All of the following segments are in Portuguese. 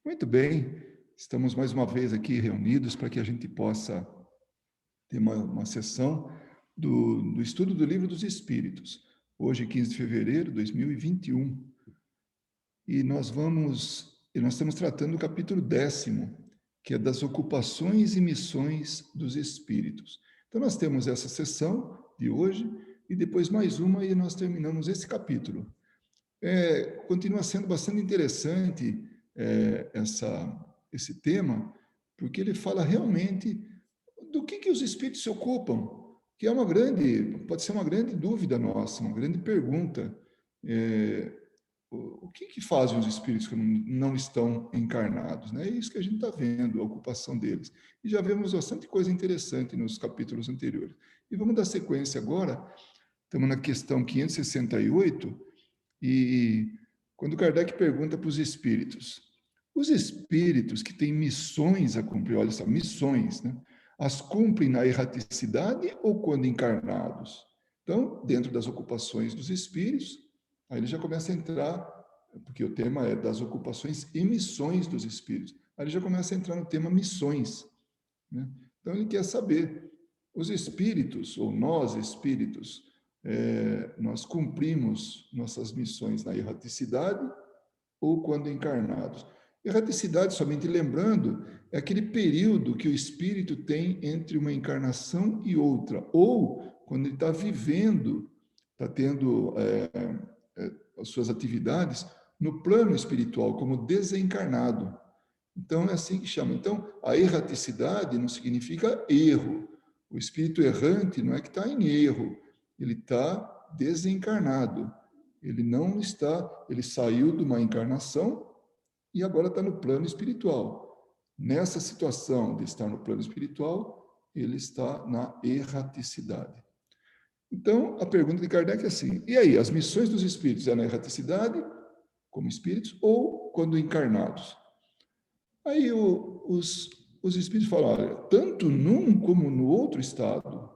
Muito bem, estamos mais uma vez aqui reunidos para que a gente possa ter uma sessão do estudo do Livro dos Espíritos. Hoje, 15 de fevereiro de 2021. E nós estamos tratando do capítulo 10º, que é das ocupações e missões dos Espíritos. Então, nós temos essa sessão de hoje e depois mais uma e nós terminamos esse capítulo. Continua sendo bastante interessante esse tema, porque ele fala realmente do que os espíritos se ocupam, que pode ser uma grande dúvida nossa, uma grande pergunta. O que fazem os espíritos que não estão encarnados? Né? É isso que a gente está vendo, a ocupação deles. E já vemos bastante coisa interessante nos capítulos anteriores. E vamos dar sequência agora, estamos na questão 568, e quando Kardec pergunta para os espíritos que têm missões a cumprir, olha só, missões, né? As cumprem na erraticidade ou quando encarnados? Então, dentro das ocupações dos espíritos, aí ele já começa a entrar, porque o tema é das ocupações e missões dos espíritos. Aí ele já começa a entrar no tema missões, né? Então, ele quer saber, os espíritos, ou nós espíritos, nós cumprimos nossas missões na erraticidade ou quando encarnados. Erraticidade, somente lembrando, é aquele período que o espírito tem entre uma encarnação e outra, ou quando ele está vivendo, está tendo as suas atividades no plano espiritual, como desencarnado. Então, é assim que chama. Então, a erraticidade não significa erro. O espírito errante não é que está em erro, ele está desencarnado. Ele não está, ele saiu de uma encarnação e agora está no plano espiritual. Nessa situação de estar no plano espiritual, ele está na erraticidade. Então, a pergunta de Kardec é assim: e aí, as missões dos espíritos é na erraticidade, como espíritos, ou quando encarnados? Aí os espíritos falam, olha, tanto num como no outro estado,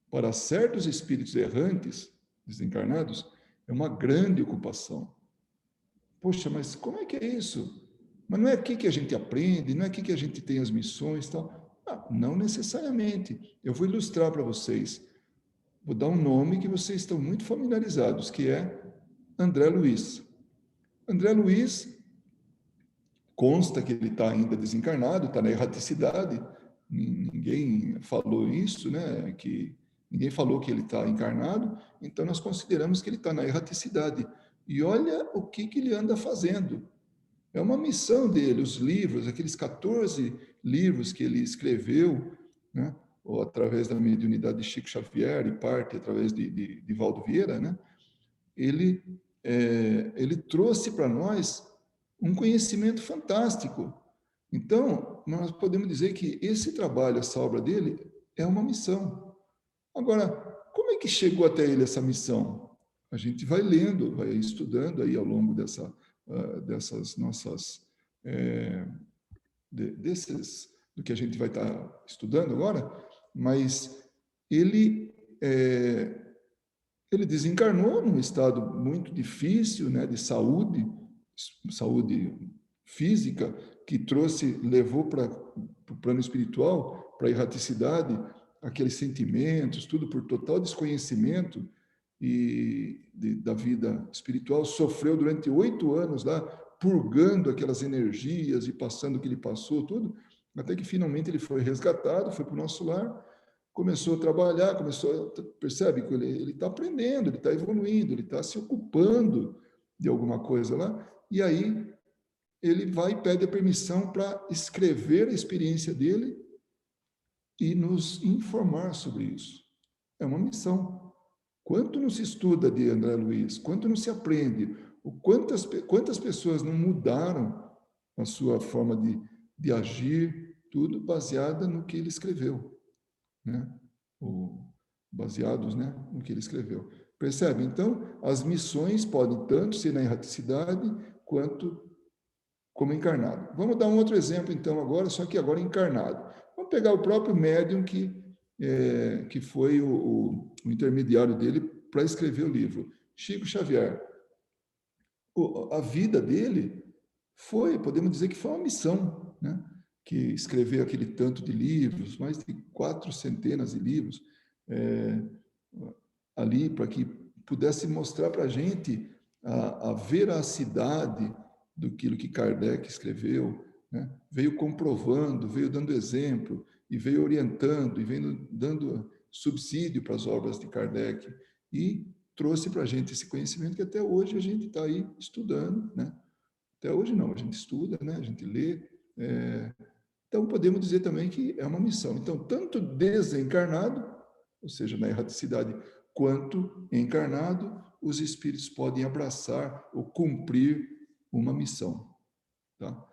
para certos espíritos errantes, desencarnados, é uma grande ocupação. Poxa, mas como é que é isso? Mas não é aqui que a gente aprende, não é aqui que a gente tem as missões e tal. Não necessariamente. Eu vou ilustrar para vocês. Vou dar um nome que vocês estão muito familiarizados, que é André Luiz. André Luiz consta que ele está ainda desencarnado, está na erraticidade, ninguém falou isso, né? Que ninguém falou que ele está encarnado, então nós consideramos que ele está na erraticidade. E olha o que ele anda fazendo. É uma missão dele, os livros, aqueles 14 livros que ele escreveu, né? Ou através da mediunidade de Chico Xavier e parte através de Valdo Vieira, né? Ele, ele trouxe para nós um conhecimento fantástico. Então, nós podemos dizer que esse trabalho, essa obra dele, é uma missão. Agora, como é que chegou até ele essa missão? A gente vai lendo, vai estudando aí ao longo dessas nossas, do que a gente vai estar estudando agora, mas ele, ele desencarnou num estado muito difícil, né, de saúde física, que levou para o plano espiritual, para a erraticidade, aqueles sentimentos, tudo por total desconhecimento da vida espiritual. Sofreu durante 8 anos lá, purgando aquelas energias e passando o que ele passou, tudo, até que finalmente ele foi resgatado, foi para o nosso lar, começou a trabalhar, percebe que ele está aprendendo, ele está evoluindo, ele está se ocupando de alguma coisa lá, e aí ele vai e pede a permissão para escrever a experiência dele e nos informar sobre isso. É uma missão. Quanto não se estuda de André Luiz, quanto não se aprende, quantas pessoas não mudaram a sua forma de agir, tudo baseada no que ele escreveu, né? Baseados, né, no que ele escreveu. Percebe? Então, as missões podem tanto ser na erraticidade quanto como encarnado. Vamos dar um outro exemplo, então, agora, só que agora encarnado. Vamos pegar o próprio médium que foi o intermediário dele para escrever o livro, Chico Xavier. A vida dele podemos dizer que foi uma missão, né? Que escreveu aquele tanto de livros, mais de 400 de livros, ali para que pudesse mostrar para a gente a veracidade do que Kardec escreveu, né? Veio comprovando, veio dando exemplo, e veio orientando, e veio dando subsídio para as obras de Kardec, e trouxe para a gente esse conhecimento que até hoje a gente está aí estudando, né? Até hoje não, a gente estuda, né? A gente lê. Então, podemos dizer também que é uma missão. Então, tanto desencarnado, ou seja, na erraticidade, quanto encarnado, os espíritos podem abraçar ou cumprir uma missão. Tá?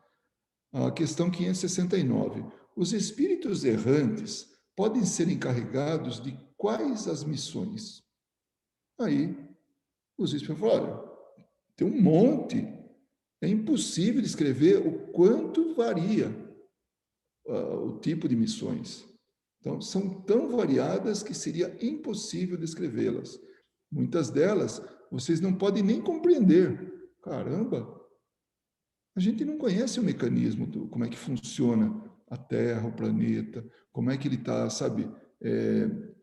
A questão 569. Os espíritos errantes podem ser encarregados de quais as missões? Aí, os espíritos falam, olha, tem um monte, é impossível descrever o quanto varia o tipo de missões. Então, são tão variadas que seria impossível descrevê-las. Muitas delas, vocês não podem nem compreender. Caramba, a gente não conhece o mecanismo, como é que funciona a Terra, o planeta, como é que ele está, sabe,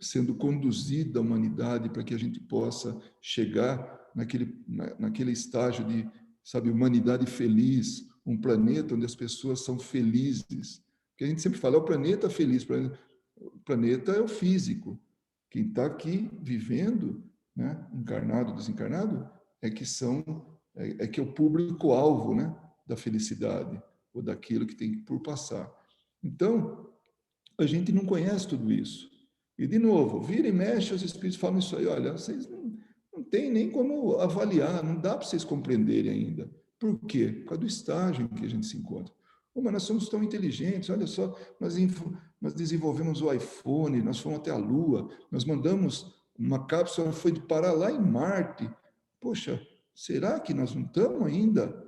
sendo conduzida a humanidade para que a gente possa chegar naquele estágio de, sabe, humanidade feliz, um planeta onde as pessoas são felizes. Porque a gente sempre fala, é o planeta feliz, o planeta é o físico. Quem está aqui vivendo, né, encarnado, desencarnado, é que é o público-alvo, né, da felicidade, ou daquilo que tem por passar. Então, a gente não conhece tudo isso. E, de novo, vira e mexe, os espíritos falam isso aí, olha, vocês não tem nem como avaliar, não dá para vocês compreenderem ainda. Por quê? Por causa do estágio em que a gente se encontra. Mas nós somos tão inteligentes, olha só, nós desenvolvemos o iPhone, nós fomos até a Lua, nós mandamos uma cápsula, foi parar lá em Marte. Poxa, será que nós não estamos ainda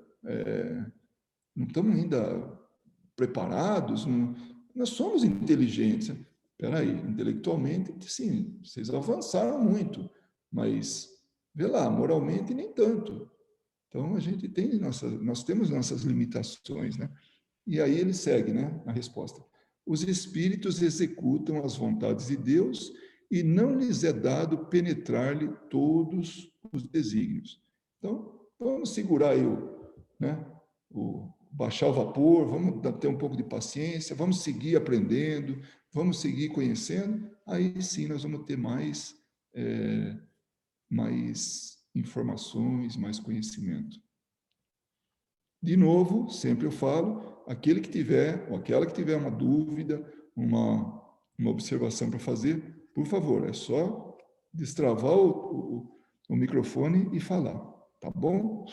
preparados? Nós somos inteligentes. Espera aí, intelectualmente, sim, vocês avançaram muito, mas, vê lá, moralmente nem tanto. Então, nós temos nossas limitações, né? E aí ele segue, né, a resposta. Os espíritos executam as vontades de Deus e não lhes é dado penetrar-lhe todos os desígnios. Então, vamos segurar aí baixar o vapor, vamos ter um pouco de paciência, vamos seguir aprendendo, vamos seguir conhecendo, aí sim nós vamos ter mais informações, mais conhecimento. De novo, sempre eu falo, aquele que tiver, ou aquela que tiver uma dúvida, uma observação para fazer, por favor, é só destravar o microfone e falar, tá bom?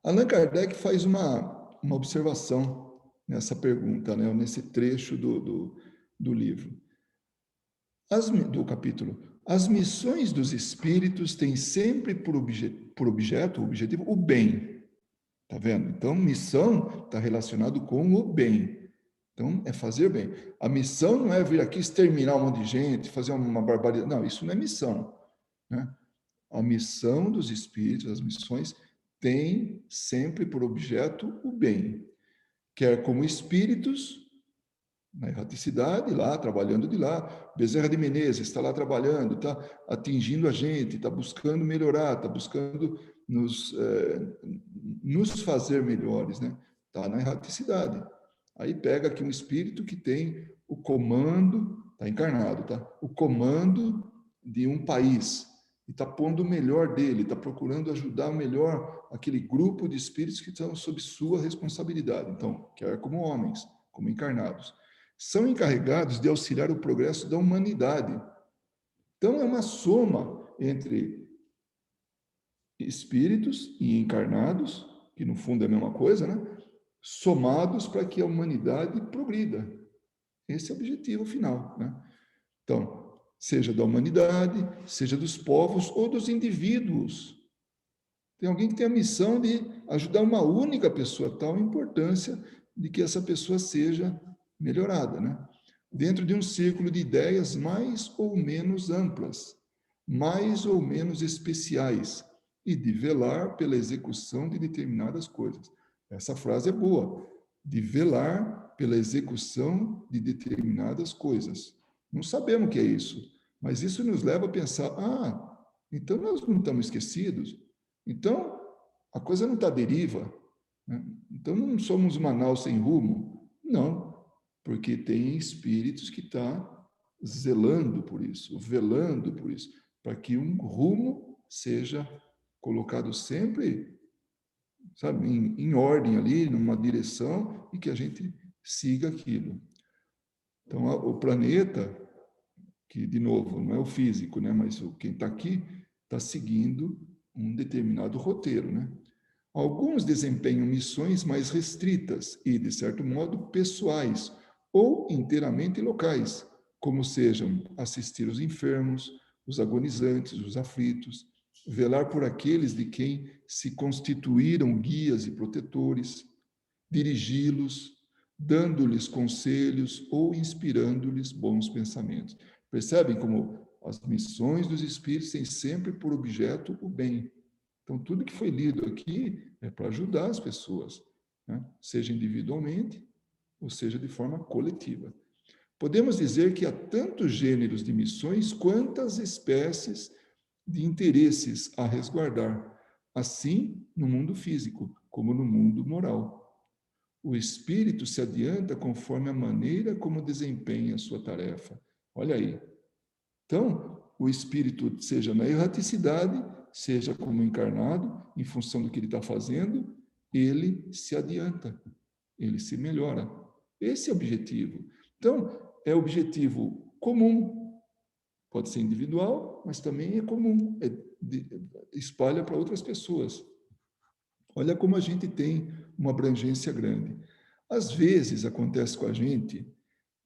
Allan Kardec faz uma observação nessa pergunta, né, nesse trecho do livro, do capítulo. As missões dos espíritos têm sempre por objetivo, o bem. Tá vendo? Então, missão está relacionado com o bem. Então, é fazer bem. A missão não é vir aqui exterminar um monte de gente, fazer uma barbaridade. Não, isso não é missão, né? A missão dos espíritos, as missões, tem sempre por objeto o bem. Quer como espíritos, na erraticidade, lá, trabalhando de lá. Bezerra de Menezes está lá trabalhando, está atingindo a gente, está buscando melhorar, está buscando nos fazer melhores, né? Está na erraticidade. Aí pega aqui um espírito que tem o comando, está encarnado, tá? O comando de um país, e está pondo o melhor dele, está procurando ajudar melhor aquele grupo de espíritos que estão sob sua responsabilidade. Então, quer como homens, como encarnados, são encarregados de auxiliar o progresso da humanidade. Então, é uma soma entre espíritos e encarnados, que no fundo é a mesma coisa, né? Somados para que a humanidade progrida. Esse é o objetivo final, né? Então, seja da humanidade, seja dos povos ou dos indivíduos. Tem alguém que tem a missão de ajudar uma única pessoa, tal importância de que essa pessoa seja melhorada, né? Dentro de um círculo de ideias mais ou menos amplas, mais ou menos especiais, e de velar pela execução de determinadas coisas. Essa frase é boa. De velar pela execução de determinadas coisas. Não sabemos o que é isso, mas isso nos leva a pensar, então nós não estamos esquecidos, então a coisa não está à deriva, né? Então não somos uma nau sem rumo, não, porque tem espíritos que estão zelando por isso, velando por isso, para que um rumo seja colocado sempre, sabe, em ordem ali, numa direção, e que a gente siga aquilo. Então, o planeta, que, de novo, não é o físico, né, mas quem está aqui, está seguindo um determinado roteiro, né? Alguns desempenham missões mais restritas e, de certo modo, pessoais ou inteiramente locais, como sejam assistir os enfermos, os agonizantes, os aflitos, velar por aqueles de quem se constituíram guias e protetores, dirigi-los, dando-lhes conselhos ou inspirando-lhes bons pensamentos. Percebem como as missões dos espíritos têm sempre por objeto o bem. Então, tudo que foi lido aqui é para ajudar as pessoas, né? Seja individualmente, ou seja de forma coletiva. Podemos dizer que há tantos gêneros de missões quantas espécies de interesses a resguardar, assim no mundo físico como no mundo moral. O espírito se adianta conforme a maneira como desempenha a sua tarefa. Olha aí. Então, o espírito, seja na erraticidade, seja como encarnado, em função do que ele está fazendo, ele se adianta, ele se melhora. Esse é o objetivo. Então, é objetivo comum, pode ser individual, mas também é comum, espalha para outras pessoas. Olha como a gente tem uma abrangência grande. Às vezes acontece com a gente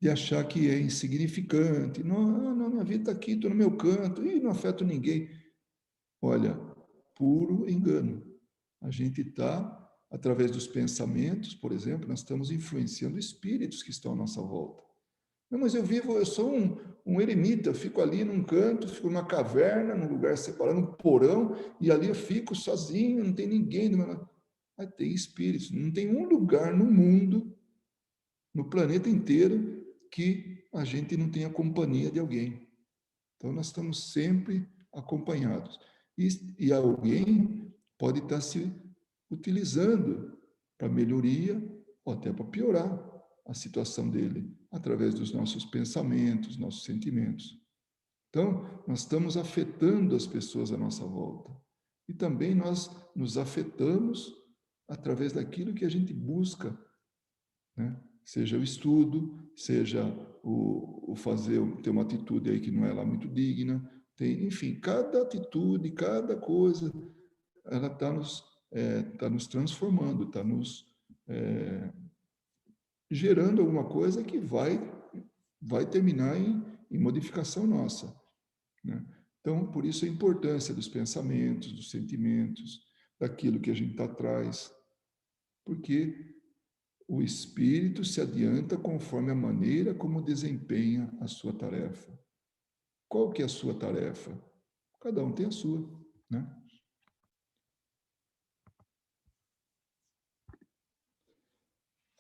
de achar que é insignificante. Não, não, minha vida está aqui, estou no meu canto, e não afeto ninguém. Olha, puro engano. A gente está, através dos pensamentos, por exemplo, nós estamos influenciando espíritos que estão à nossa volta. Não, mas eu sou um eremita, eu fico ali num canto, fico numa caverna, num lugar separado, num porão, e ali eu fico sozinho, não tem ninguém. Mas tem espíritos, não tem um lugar no mundo, no planeta inteiro, que a gente não tenha companhia de alguém. Então, nós estamos sempre acompanhados. E alguém pode estar se utilizando para melhoria ou até para piorar a situação dele, através dos nossos pensamentos, nossos sentimentos. Então, nós estamos afetando as pessoas à nossa volta. E também nós nos afetamos através daquilo que a gente busca, né? Seja o estudo, seja o fazer, ter uma atitude aí que não é lá muito digna, enfim, cada atitude, cada coisa, ela tá nos transformando, está nos gerando alguma coisa que vai terminar em modificação nossa, né? Então, por isso a importância dos pensamentos, dos sentimentos, daquilo que a gente está atrás, porque o espírito se adianta conforme a maneira como desempenha a sua tarefa. Qual que é a sua tarefa? Cada um tem a sua, né?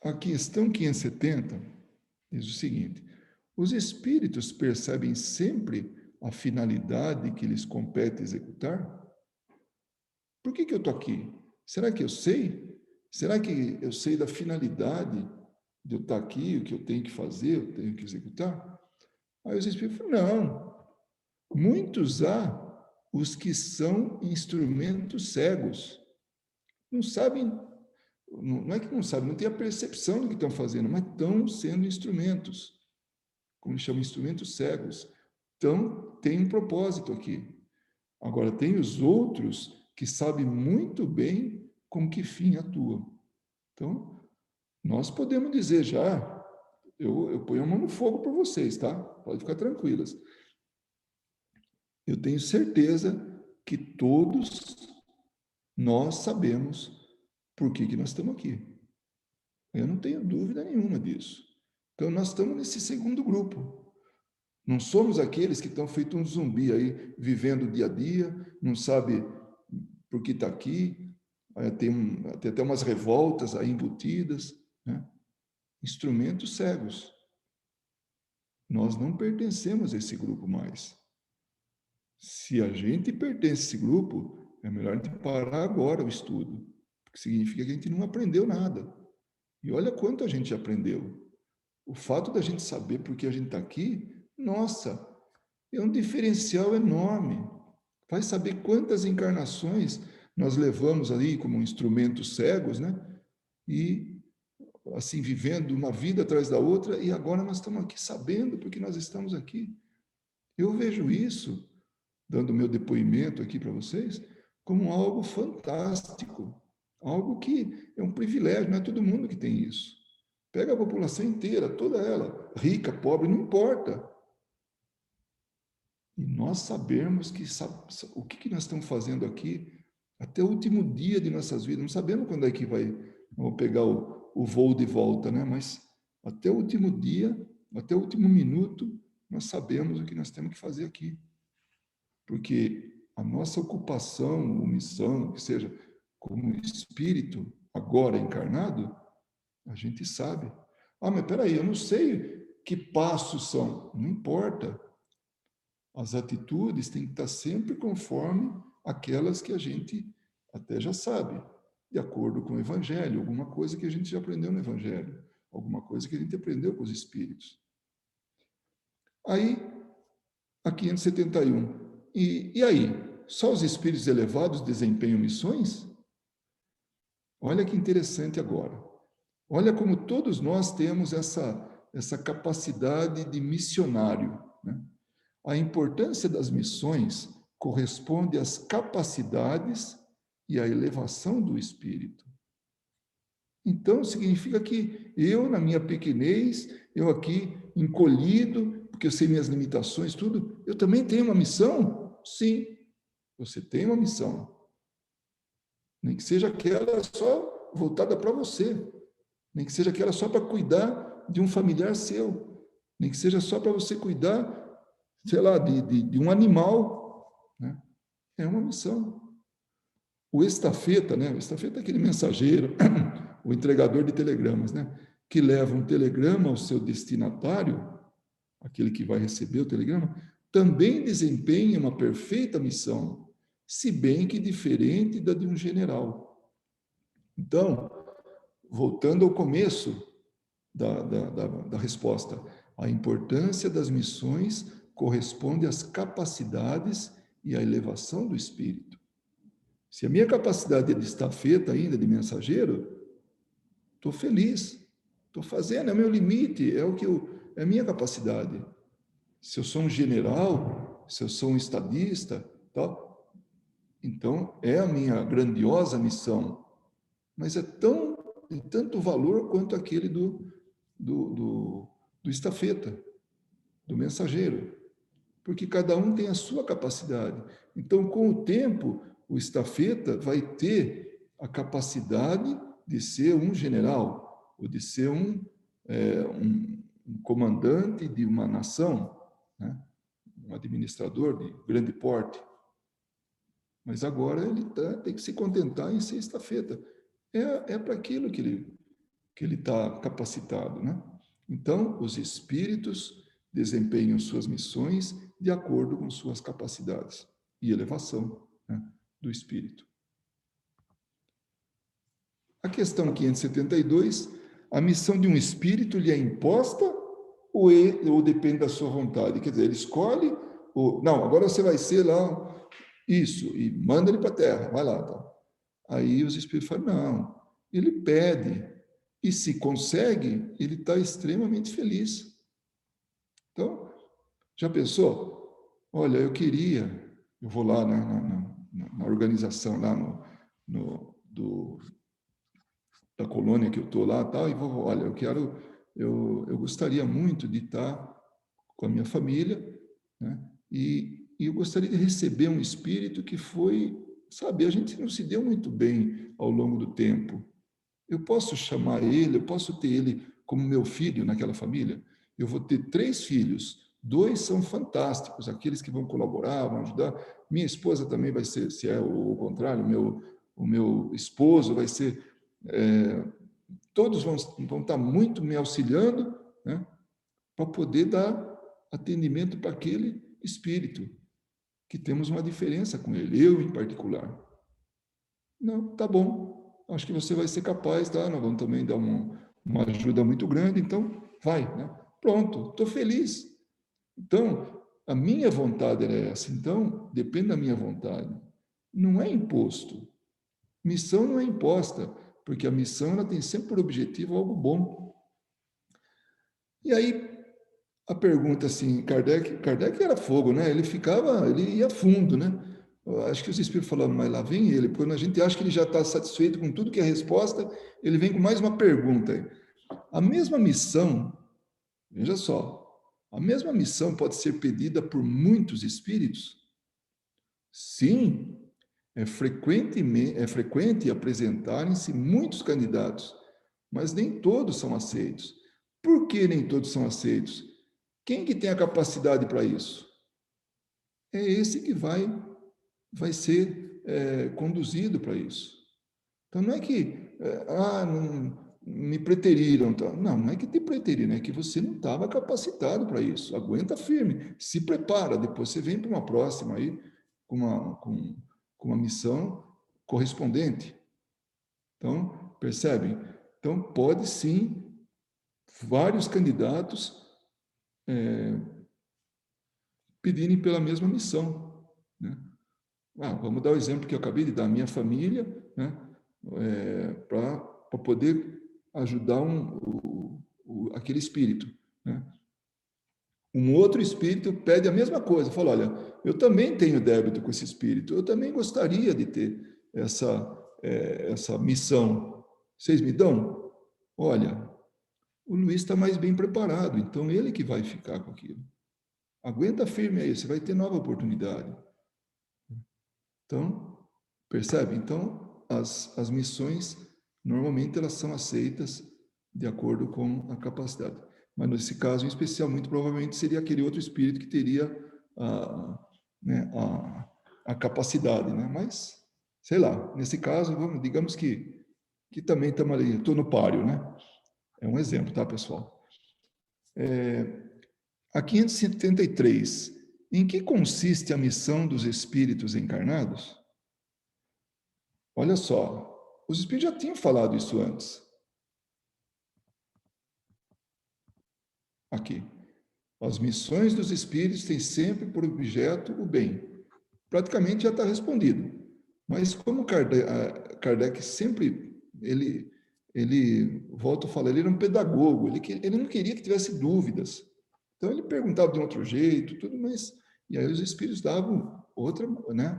A questão 570 diz o seguinte: os espíritos percebem sempre a finalidade que lhes compete executar? Por que eu estou aqui? Será que eu sei? Será que eu sei da finalidade de eu estar aqui, o que eu tenho que fazer, eu tenho que executar? Aí os espíritos falam, não. Muitos há os que são instrumentos cegos. Não sabem, não é que não sabem, não têm a percepção do que estão fazendo, mas estão sendo instrumentos, como chamam instrumentos cegos. Então, tem um propósito aqui. Agora, tem os outros que sabem muito bem com que fim atuam. Então, nós podemos dizer já, eu ponho a mão no fogo para vocês, tá? Pode ficar tranquilas. Eu tenho certeza que todos nós sabemos por que nós estamos aqui. Eu não tenho dúvida nenhuma disso. Então, nós estamos nesse segundo grupo. Não somos aqueles que estão feito um zumbi aí, vivendo o dia a dia, não sabe porque está aqui, tem até umas revoltas aí embutidas, né? Instrumentos cegos. Nós não pertencemos a esse grupo mais. Se a gente pertence a esse grupo, é melhor a gente parar agora o estudo, porque significa que a gente não aprendeu nada. E olha quanto a gente aprendeu. O fato da gente saber por que a gente está aqui, nossa, é um diferencial enorme. Vai saber quantas encarnações nós levamos ali como instrumentos cegos, né? E assim, vivendo uma vida atrás da outra, e agora nós estamos aqui sabendo porque nós estamos aqui. Eu vejo isso, dando meu depoimento aqui para vocês, como algo fantástico, algo que é um privilégio, não é todo mundo que tem isso. Pega a população inteira, toda ela, rica, pobre, não importa. E nós sabermos o que nós estamos fazendo aqui até o último dia de nossas vidas. Não sabemos quando é que vamos pegar o voo de volta, né? Mas até o último dia, até o último minuto, nós sabemos o que nós temos que fazer aqui. Porque a nossa ocupação, ou missão, que seja como espírito agora encarnado, a gente sabe. Ah, mas peraí, eu não sei que passos são. Não importa. As atitudes têm que estar sempre conforme aquelas que a gente até já sabe, de acordo com o Evangelho, alguma coisa que a gente já aprendeu no Evangelho, alguma coisa que a gente aprendeu com os Espíritos. Aí, a 571. E aí? Só os Espíritos elevados desempenham missões? Olha que interessante agora. Olha como todos nós temos essa capacidade de missionário, né? A importância das missões corresponde às capacidades e à elevação do espírito. Então, significa que eu, na minha pequenez, eu aqui encolhido, porque eu sei minhas limitações, tudo, eu também tenho uma missão? Sim, você tem uma missão. Nem que seja aquela só voltada para você, nem que seja aquela só para cuidar de um familiar seu, nem que seja só para você cuidar, sei lá, de um animal, né? É uma missão. O estafeta, né? O estafeta é aquele mensageiro, o entregador de telegramas, né? Que leva um telegrama ao seu destinatário, aquele que vai receber o telegrama, também desempenha uma perfeita missão, se bem que diferente da de um general. Então, voltando ao começo da resposta, a importância das missões corresponde às capacidades e à elevação do espírito. Se a minha capacidade é de estafeta ainda, de mensageiro, estou feliz, estou fazendo, é o meu limite, é a minha capacidade. Se eu sou um general, se eu sou um estadista, tal, então é a minha grandiosa missão, mas tem tanto valor quanto aquele do estafeta, do mensageiro, porque cada um tem a sua capacidade. Então, com o tempo, o estafeta vai ter a capacidade de ser um general, ou de ser um comandante de uma nação, né? Um administrador de grande porte. Mas agora ele tem que se contentar em ser estafeta. É para aquilo que ele está capacitado, né? Então, os espíritos desempenham suas missões de acordo com suas capacidades e elevação, né, do espírito. A questão 572, a missão de um espírito lhe é imposta ou depende da sua vontade? Quer dizer, ele escolhe, não, agora você vai ser lá, isso, e manda ele para a terra, vai lá. Tá. Aí os espíritos falam, não, ele pede, e se consegue, ele está extremamente feliz. Então, já pensou? Olha, eu vou lá na organização, lá da colônia que eu estou lá, tal, e olha, eu gostaria muito de estar com a minha família, né? E eu gostaria de receber um espírito que foi, sabe, a gente não se deu muito bem ao longo do tempo. Eu posso chamar ele, eu posso ter ele como meu filho naquela família. Eu vou ter 3 filhos, 2 são fantásticos, aqueles que vão colaborar, vão ajudar. Minha esposa também vai ser, se é o contrário, o meu esposo vai ser, todos vão estar muito me auxiliando, né, para poder dar atendimento para aquele espírito, que temos uma diferença com ele, eu em particular. Não, tá bom, acho que você vai ser capaz, tá? Nós vamos também dar uma ajuda muito grande, então vai, né? Pronto, estou feliz. Então, a minha vontade era essa, então depende da minha vontade. Não é imposto. Missão não é imposta, porque a missão ela tem sempre por objetivo algo bom. E aí, a pergunta assim, Kardec era fogo, né? Ele ia fundo, né? Eu acho que os espíritos falaram, mas lá vem ele, quando a gente acha que ele já está satisfeito com tudo que é resposta, ele vem com mais uma pergunta. A mesma missão, veja só, a mesma missão pode ser pedida por muitos espíritos? Sim, é frequente apresentarem-se muitos candidatos, mas nem todos são aceitos. Por que nem todos são aceitos? Quem que tem a capacidade para isso? É esse que vai ser conduzido para isso. Então, não é que, não, me preteriram. Tá? Não é que te preteriram, é que você não estava capacitado para isso. Aguenta firme, se prepara, depois você vem para uma próxima aí, com uma missão correspondente. Então, percebem? Então, pode sim, vários candidatos pedirem pela mesma missão, né? Vamos dar o exemplo que eu acabei de dar, minha família, né? Para poder ajudar aquele espírito, né? Um outro espírito pede a mesma coisa, fala, olha, eu também tenho débito com esse espírito, eu também gostaria de ter essa missão. Vocês me dão? Olha, o Luiz está mais bem preparado, então ele que vai ficar com aquilo. Aguenta firme aí, você vai ter nova oportunidade. Então, percebe? Então, as missões, normalmente, elas são aceitas de acordo com a capacidade. Mas, nesse caso em especial, muito provavelmente, seria aquele outro espírito que teria né, a capacidade, né? Mas, sei lá, nesse caso, digamos que também estamos ali, estou no páreo, né? É um exemplo, tá, pessoal? A 573. Em que consiste a missão dos espíritos encarnados? Olha só, os espíritos já tinham falado isso antes. Aqui. As missões dos espíritos têm sempre por objeto o bem. Praticamente já está respondido. Mas como Kardec sempre, volto a falar, ele era um pedagogo, ele não queria que tivesse dúvidas. Então ele perguntava de um outro jeito, tudo, mas e aí os espíritos davam outra, né,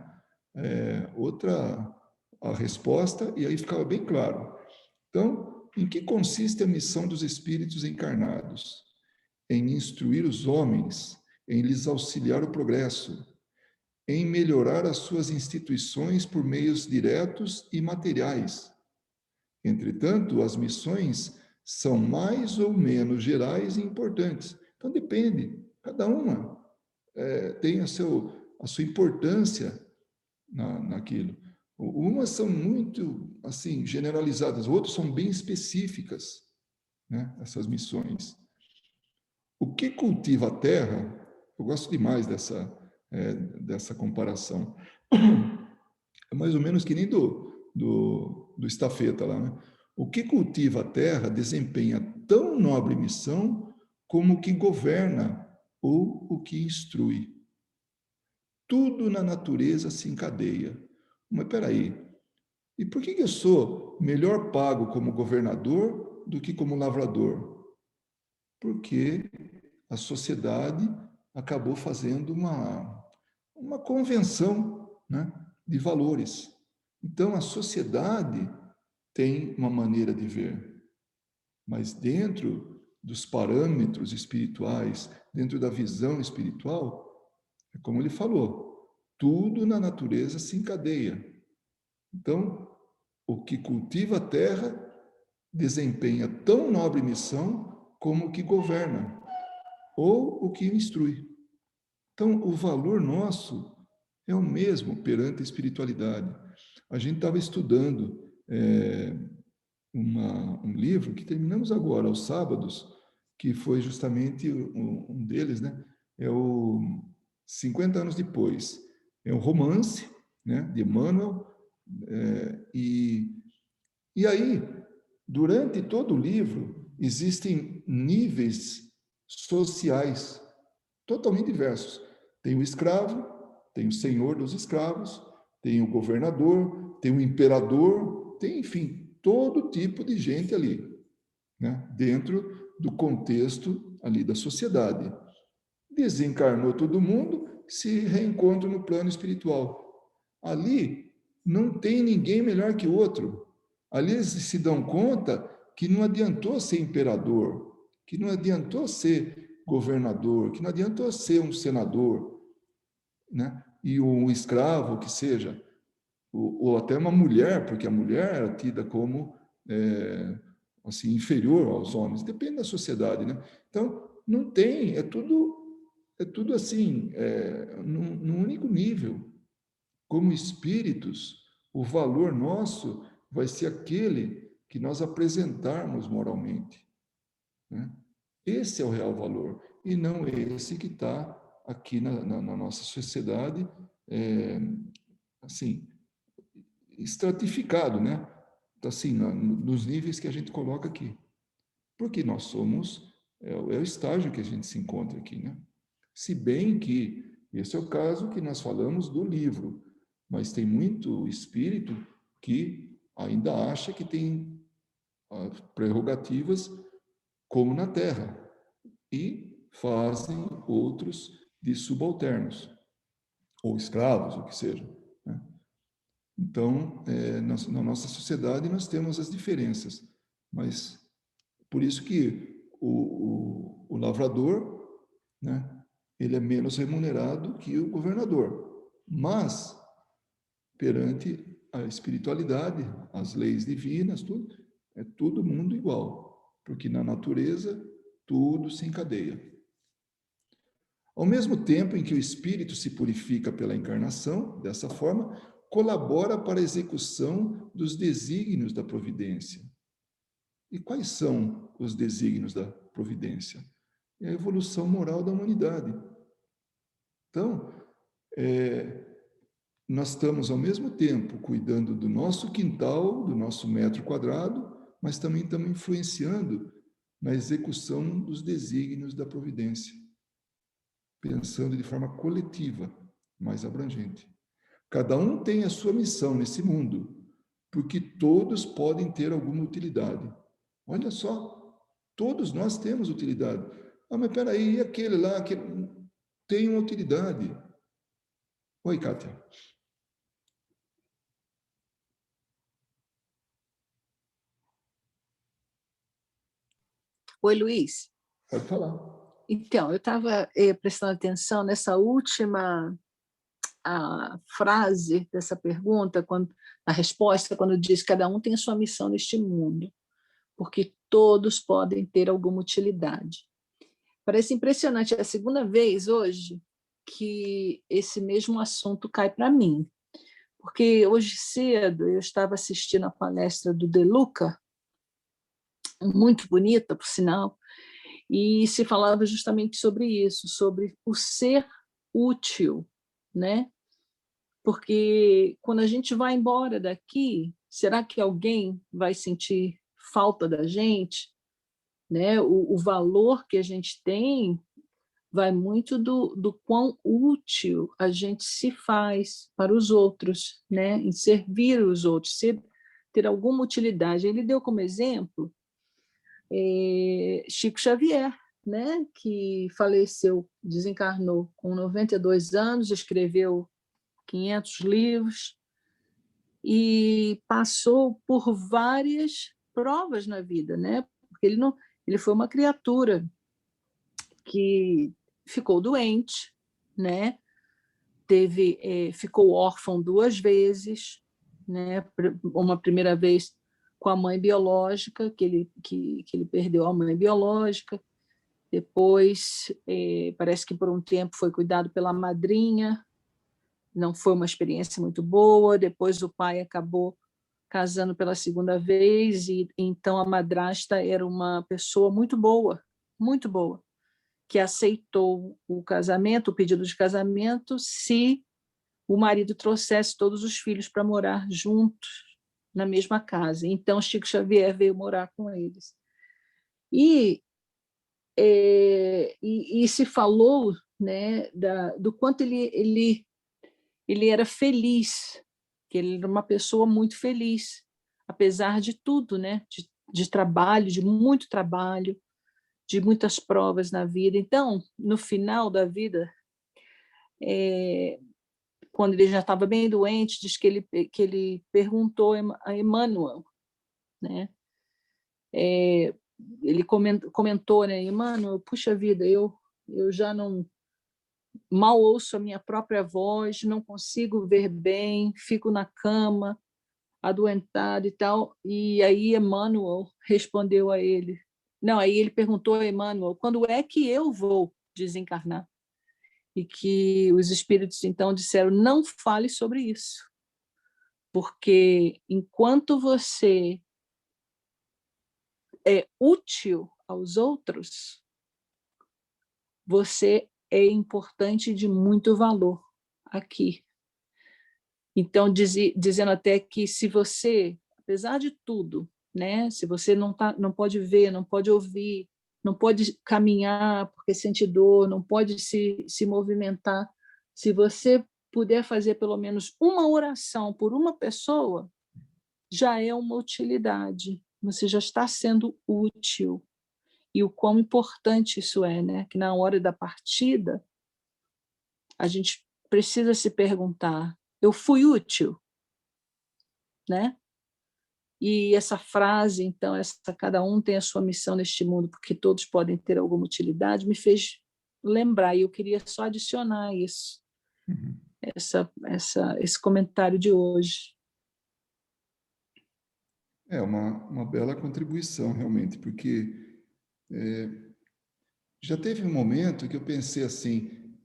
outra a resposta e aí ficava bem claro. Então, em que consiste a missão dos espíritos encarnados? Em instruir os homens, em lhes auxiliar o progresso, em melhorar as suas instituições por meios diretos e materiais. Entretanto, as missões são mais ou menos gerais e importantes. Então, depende, cada uma tem a sua importância naquilo. Umas são muito assim generalizadas, outras são bem específicas, né? Essas missões. O que cultiva a terra? Eu gosto demais dessa comparação. É mais ou menos que nem do estafeta lá, né? O que cultiva a terra desempenha tão nobre missão como o que governa ou o que instrui. Tudo na natureza se encadeia. Mas peraí, e por que eu sou melhor pago como governador do que como lavrador? Porque a sociedade acabou fazendo uma convenção, né, de valores. Então, a sociedade tem uma maneira de ver, mas dentro dos parâmetros espirituais, dentro da visão espiritual, é como ele falou, tudo na natureza se encadeia. Então, o que cultiva a terra desempenha tão nobre missão como o que governa. ou o que instrui. Então, o valor nosso é o mesmo perante a espiritualidade. A gente estava estudando um livro que terminamos agora, aos sábados, que foi justamente um deles, né? É o 50 anos depois. É um romance, né, de Emmanuel, e aí, durante todo o livro, existem níveis sociais totalmente diversos. Tem o escravo, tem o senhor dos escravos, tem o governador, tem o imperador, tem, enfim, todo tipo de gente ali, né? Dentro do contexto ali da sociedade. Desencarnou todo mundo, se reencontra no plano espiritual. Ali não tem ninguém melhor que o outro. Ali eles se dão conta que não adiantou ser imperador, que não adiantou ser governador, que não adiantou ser um senador, né? E um escravo que seja, ou até uma mulher, porque a mulher era tida como assim inferior aos homens, depende da sociedade, né? Então não tem, é tudo assim, num único nível. Como espíritos, o valor nosso vai ser aquele que nós apresentarmos moralmente, né? Esse é o real valor, e não esse que está aqui na nossa sociedade, assim, estratificado, né? Assim, nos níveis que a gente coloca aqui. Porque nós somos, é o estágio que a gente se encontra aqui, né? Se bem que esse é o caso que nós falamos do livro, mas tem muito espírito que ainda acha que tem prerrogativas como na Terra e fazem outros de subalternos ou escravos, o que seja, né? Então, na nossa sociedade nós temos as diferenças, mas por isso que o lavrador, né, ele é menos remunerado que o governador. Mas, perante a espiritualidade, as leis divinas, tudo, é todo mundo igual. Porque na natureza, tudo se encadeia. Ao mesmo tempo em que o espírito se purifica pela encarnação, dessa forma, colabora para a execução dos desígnios da providência. E quais são os desígnios da providência? É a evolução moral da humanidade. Então, nós estamos ao mesmo tempo cuidando do nosso quintal, do nosso metro quadrado, mas também estamos influenciando na execução dos desígnios da providência, pensando de forma coletiva, mais abrangente. Cada um tem a sua missão nesse mundo, porque todos podem ter alguma utilidade. Olha só, todos nós temos utilidade. Ah, mas peraí, e aquele lá que tem uma utilidade? Oi, Kátia. Oi, Luiz. Pode falar. Então, eu estava prestando atenção nessa última frase dessa pergunta, a resposta, quando diz que cada um tem a sua missão neste mundo, porque todos podem ter alguma utilidade. Parece impressionante, é a segunda vez hoje que esse mesmo assunto cai para mim, porque hoje cedo eu estava assistindo a palestra do De Luca, muito bonita, por sinal, e se falava justamente sobre isso, sobre o ser útil, né? Porque quando a gente vai embora daqui, será que alguém vai sentir falta da gente? Né? O valor que a gente tem vai muito do quão útil a gente se faz para os outros, né? Em servir os outros, ter alguma utilidade. Ele deu como exemplo Chico Xavier, né? Que faleceu, desencarnou com 92 anos, escreveu 500 livros e passou por várias provas na vida, né? Porque ele foi uma criatura que ficou doente, né? Ficou órfão 2 vezes, né? Uma primeira vez com a mãe biológica, que ele perdeu a mãe biológica, Depois, parece que por um tempo foi cuidado pela madrinha, não foi uma experiência muito boa. Depois o pai acabou casando pela segunda vez, e então a madrasta era uma pessoa muito boa, que aceitou o casamento, o pedido de casamento, se o marido trouxesse todos os filhos para morar juntos na mesma casa. Então Chico Xavier veio morar com eles. E se falou, né, do quanto ele era feliz, que ele era uma pessoa muito feliz, apesar de tudo, né, de trabalho, de muito trabalho, de muitas provas na vida. Então, no final da vida, quando ele já estava bem doente, diz que ele perguntou a Emmanuel, né? Ele comentou, né, Emmanuel, puxa vida, eu já não mal ouço a minha própria voz, não consigo ver bem, fico na cama, adoentado e tal. E aí Emmanuel respondeu a ele. Não, aí ele perguntou a Emmanuel, quando é que eu vou desencarnar? E que os espíritos então disseram, não fale sobre isso, porque enquanto você é útil aos outros, você é importante, de muito valor aqui. Então, dizendo até que se você, apesar de tudo, né, se você não pode ver, não pode ouvir, não pode caminhar porque sente dor, não pode se movimentar, se você puder fazer pelo menos uma oração por uma pessoa, já é uma utilidade, você já está sendo útil. E o quão importante isso é, né? Que na hora da partida, a gente precisa se perguntar, eu fui útil? Né? E essa frase, então, cada um tem a sua missão neste mundo, porque todos podem ter alguma utilidade, me fez lembrar, e eu queria só adicionar isso, Uhum. esse comentário de hoje. É uma bela contribuição, realmente, porque já teve um momento que eu pensei assim,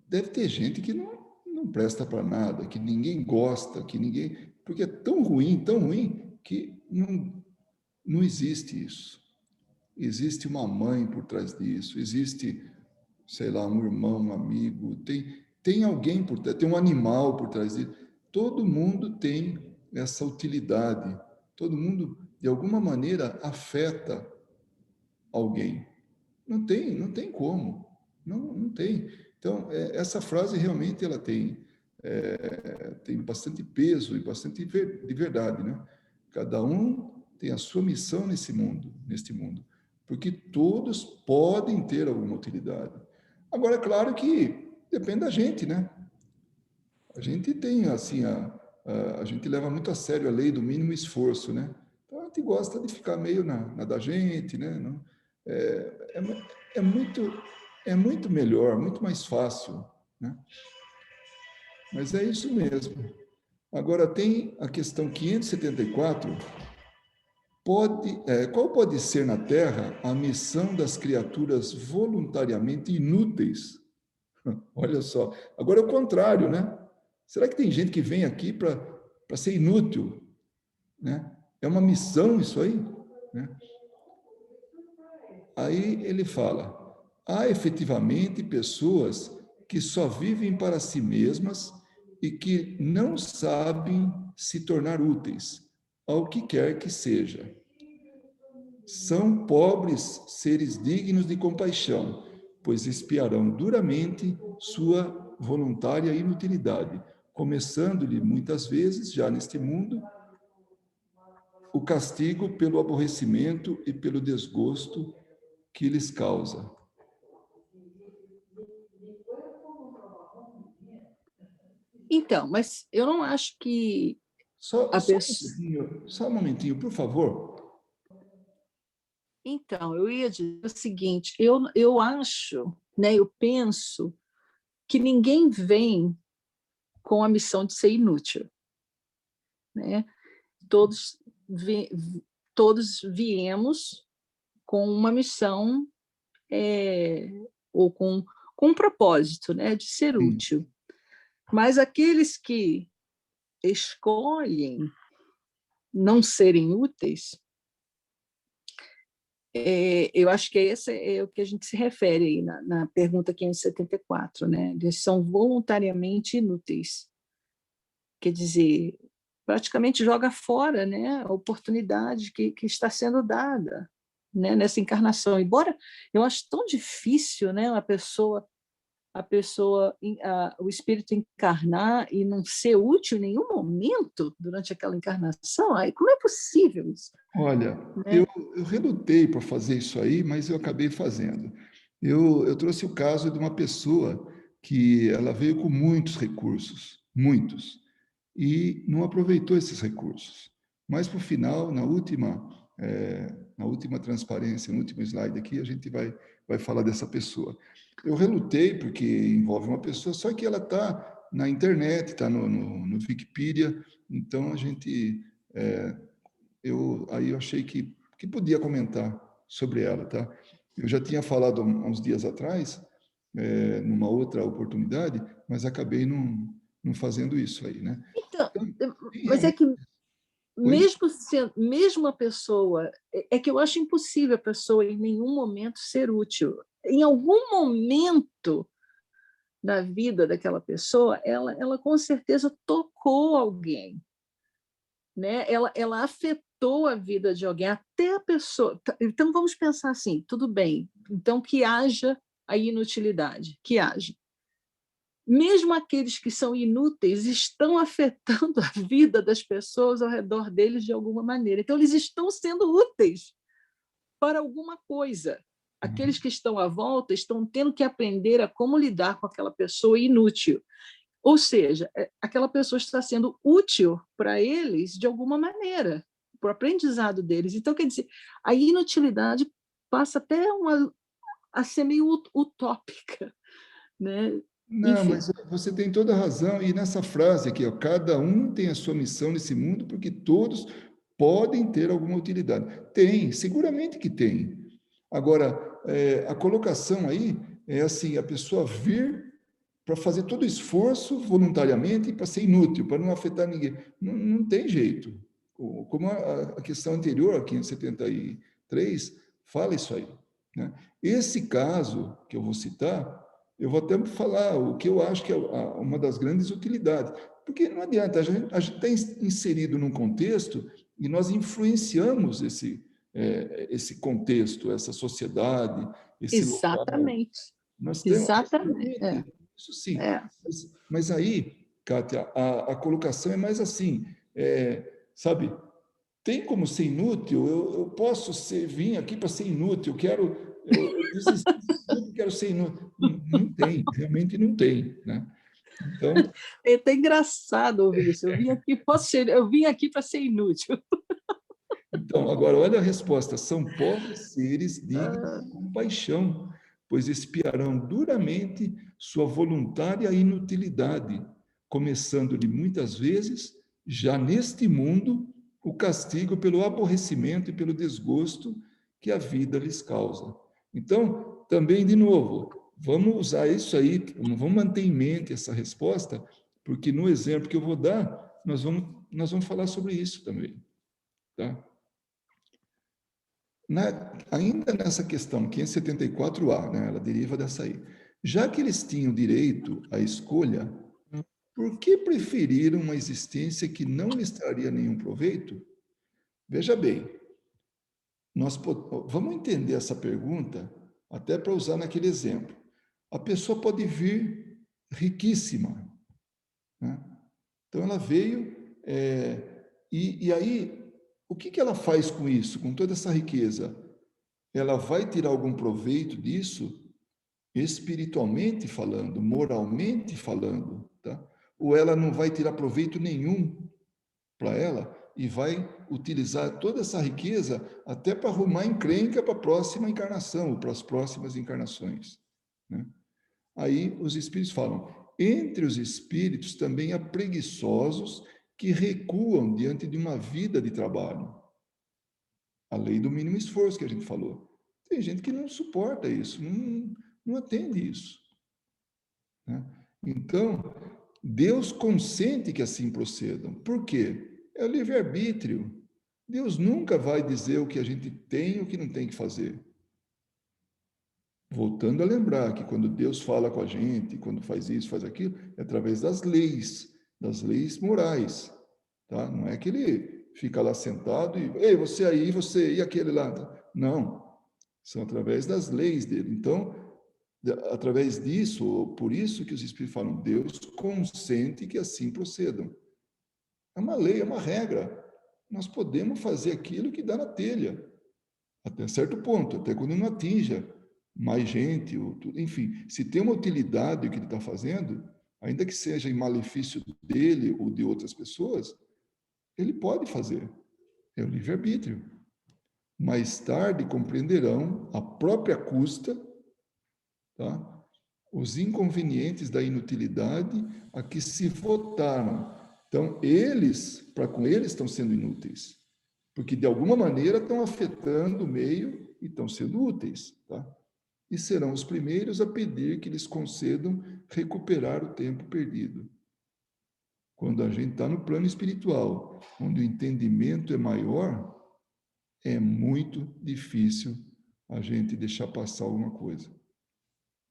deve ter gente que não presta para nada, que ninguém gosta, que ninguém... Porque é tão ruim, que não existe isso. Existe uma mãe por trás disso, existe, sei lá, um irmão, um amigo, tem alguém por trás, tem um animal por trás disso. Todo mundo tem essa utilidade, todo mundo, de alguma maneira, afeta alguém. Não tem como, não tem. Então, essa frase realmente ela tem bastante peso e bastante de verdade, né? Cada um tem a sua missão neste mundo, porque todos podem ter alguma utilidade. Agora, é claro que depende da gente, né? A gente tem, assim, a gente leva muito a sério a lei do mínimo esforço, né? Então, a gente gosta de ficar meio na da gente, né? Não, é muito melhor, muito mais fácil, né? Mas é isso mesmo. Agora, tem a questão 574. Qual pode ser na Terra a missão das criaturas voluntariamente inúteis? Olha só. Agora é o contrário, né? Será que tem gente que vem aqui para ser inútil? Né? É uma missão isso aí? Né? Aí ele fala: há efetivamente pessoas que só vivem para si mesmas e que não sabem se tornar úteis ao que quer que seja. São pobres seres dignos de compaixão, pois espiarão duramente sua voluntária inutilidade, começando-lhe muitas vezes, já neste mundo, o castigo pelo aborrecimento e pelo desgosto que lhes causa. Então, mas eu não acho que Só, a só, um pessoa... momentinho, só um momentinho, por favor. Então, eu ia dizer o seguinte, eu acho, né, eu penso que ninguém vem com a missão de ser inútil, né? Todos, vi, todos viemos com uma missão ou com um propósito, né, de ser sim. útil. Mas aqueles que escolhem não serem úteis, eu acho que esse é o que a gente se refere aí na pergunta 574, né? Eles são voluntariamente inúteis. Quer dizer, praticamente joga fora, né, a oportunidade que está sendo dada, né, nessa encarnação. Embora eu acho tão difícil, né, o espírito encarnar e não ser útil em nenhum momento durante aquela encarnação. Aí, como é possível isso? Olha, Né? eu relutei para fazer isso aí, mas eu acabei fazendo. Eu trouxe o caso de uma pessoa que ela veio com muitos recursos, muitos, e não aproveitou esses recursos. Mas, por final, na última transparência, no último slide aqui, a gente vai falar dessa pessoa. Eu relutei porque envolve uma pessoa, só que ela está na internet, está no Wikipedia, então a gente... aí eu achei que podia comentar sobre ela, tá? Eu já tinha falado há uns dias atrás, numa outra oportunidade, mas acabei não fazendo isso aí, né? Então, Então, tem mas é realmente... que Oi? mesmo a pessoa, é que eu acho impossível a pessoa em nenhum momento ser útil. Em algum momento da vida daquela pessoa, ela com certeza tocou alguém, né? Ela afetou a vida de alguém, até a pessoa. Então vamos pensar assim, tudo bem. Então que haja a inutilidade, que haja. Mesmo aqueles que são inúteis estão afetando a vida das pessoas ao redor deles de alguma maneira. Então eles estão sendo úteis para alguma coisa. Aqueles que estão à volta estão tendo que aprender a como lidar com aquela pessoa inútil. Ou seja, aquela pessoa está sendo útil para eles de alguma maneira, para o aprendizado deles. Então, quer dizer, a inutilidade passa até a ser meio utópica, né? Não, Enfim. mas você tem toda a razão. E nessa frase aqui, ó, cada um tem a sua missão nesse mundo, porque todos podem ter alguma utilidade. Tem, seguramente que tem. Agora, a colocação aí é assim, a pessoa vir para fazer todo o esforço voluntariamente para ser inútil, para não afetar ninguém. Não tem jeito. Como a questão anterior, aqui em 73, fala isso aí, né? Esse caso que eu vou citar, eu vou até falar o que eu acho que é uma das grandes utilidades. Porque não adianta, a gente está inserido num contexto e nós influenciamos esse contexto, essa sociedade, esse local. Exatamente. Nós temos, Exatamente. realmente, isso sim. É. Mas aí, Kátia, a colocação é mais assim, sabe, tem como ser inútil? Eu posso vir aqui para ser inútil, eu desisti de tudo, quero ser inútil. Não tem, realmente não tem, né? Então, É até engraçado ouvir isso. Eu vim aqui para ser inútil. agora, olha a resposta. São pobres seres dignos de compaixão, pois espiarão duramente sua voluntária inutilidade, começando-lhe muitas vezes, já neste mundo, o castigo pelo aborrecimento e pelo desgosto que a vida lhes causa. Então, também, de novo, vamos usar isso aí, vamos manter em mente essa resposta, porque no exemplo que eu vou dar, nós vamos falar sobre isso também, tá? Ainda nessa questão 574A, né, ela deriva dessa aí. Já que eles tinham direito à escolha, por que preferiram uma existência que não lhes traria nenhum proveito? Veja bem, vamos entender essa pergunta até para usar naquele exemplo. A pessoa pode vir riquíssima, né? Então ela veio, e aí, o que ela faz com isso, com toda essa riqueza? Ela vai tirar algum proveito disso, espiritualmente falando, moralmente falando, tá? Ou ela não vai tirar proveito nenhum para ela e vai utilizar toda essa riqueza até para arrumar encrenca para a próxima encarnação, ou para as próximas encarnações, né? Aí os espíritos falam, entre os espíritos também há preguiçosos que recuam diante de uma vida de trabalho. A lei do mínimo esforço que a gente falou. Tem gente que não suporta isso, não atende isso, né? Então, Deus consente que assim procedam. Por quê? É o livre-arbítrio. Deus nunca vai dizer o que a gente tem e o que não tem que fazer. Voltando a lembrar que quando Deus fala com a gente, quando faz isso, faz aquilo, é através das leis morais, tá? Não é que ele fica lá sentado e, ei, você aí, você e aquele lá. Não, são através das leis dele. Então, através disso, ou por isso que os Espíritos falam, Deus consente que assim procedam. É uma lei, é uma regra. Nós podemos fazer aquilo que dá na telha, até certo ponto, até quando não atinja mais gente, ou tudo. Enfim, se tem uma utilidade o que ele está fazendo, ainda que seja em malefício dele ou de outras pessoas, ele pode fazer. É o livre-arbítrio. Mais tarde compreenderão a própria custa, tá? Os inconvenientes da inutilidade a que se votaram. Então, eles, para com eles, estão sendo inúteis, porque de alguma maneira estão afetando o meio e estão sendo úteis, tá? E serão os primeiros a pedir que lhes concedam recuperar o tempo perdido. Quando a gente está no plano espiritual, onde o entendimento é maior, é muito difícil a gente deixar passar alguma coisa.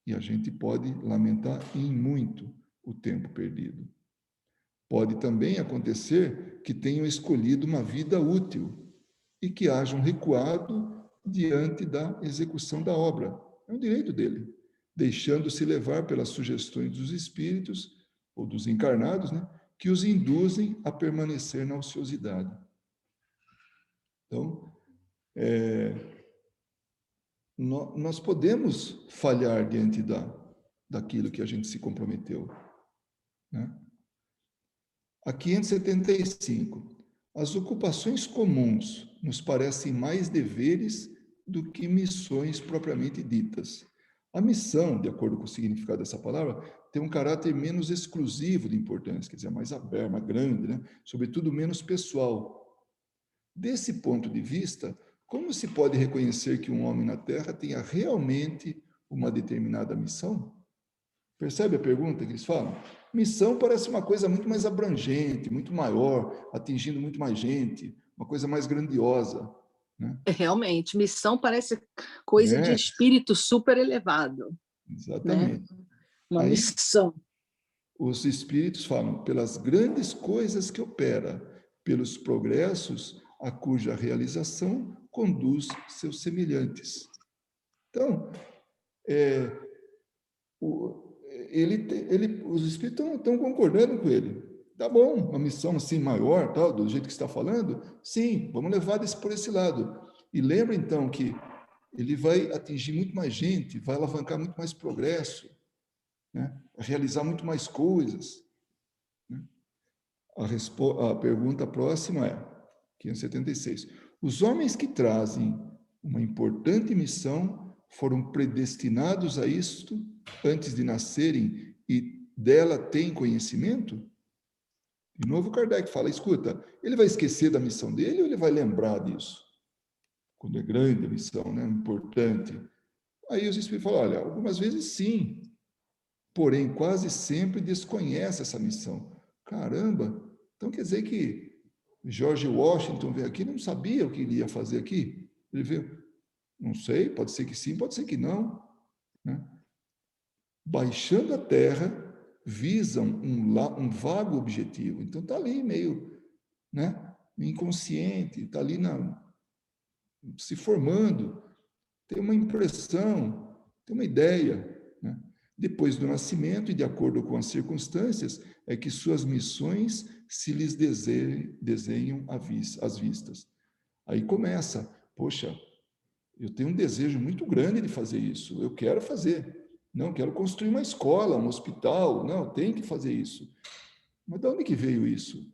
E a gente pode lamentar em muito o tempo perdido. Pode também acontecer que tenham escolhido uma vida útil e que hajam recuado diante da execução da obra. É um direito dele, deixando-se levar pelas sugestões dos espíritos ou dos encarnados, né, que os induzem a permanecer na ociosidade. Então, nós podemos falhar diante daquilo que a gente se comprometeu, né? A 575. As ocupações comuns nos parecem mais deveres do que missões propriamente ditas. A missão, de acordo com o significado dessa palavra, tem um caráter menos exclusivo de importância, quer dizer, mais aberto, mais grande, né? Sobretudo menos pessoal. Desse ponto de vista, como se pode reconhecer que um homem na Terra tenha realmente uma determinada missão? Percebe a pergunta que eles falam? Missão parece uma coisa muito mais abrangente, muito maior, atingindo muito mais gente, uma coisa mais grandiosa, né? Realmente, missão parece coisa de É, espírito super elevado, né? exatamente. Uma Aí missão. os espíritos falam pelas grandes coisas que opera, pelos progressos a cuja realização conduz seus semelhantes. Então, os espíritos estão concordando com ele. Tá bom, uma missão assim maior, tal, do jeito que está falando, sim, vamos levar por esse lado. E lembra então que ele vai atingir muito mais gente, vai alavancar muito mais progresso, né? Realizar muito mais coisas, né? A pergunta próxima é 576. Os homens que trazem uma importante missão foram predestinados a isto antes de nascerem e dela têm conhecimento? De novo, Kardec fala, escuta, ele vai esquecer da missão dele ou ele vai lembrar disso? Quando é grande a missão, né? Importante. Aí os espíritos falam, olha, algumas vezes sim, porém quase sempre desconhece essa missão. Caramba, então quer dizer que George Washington veio aqui e não sabia o que ele ia fazer aqui? Ele veio, não sei, pode ser que sim, pode ser que não, né? Baixando a terra, visam um vago objetivo. Então está ali meio, né, inconsciente, está ali se formando, tem uma impressão, tem uma ideia, né? Depois do nascimento e de acordo com as circunstâncias, é que suas missões se lhes desenham às vistas. Aí começa, poxa, eu tenho um desejo muito grande de fazer isso, eu quero fazer. Não, quero construir uma escola, um hospital, não, tem que fazer isso. Mas de onde que veio isso?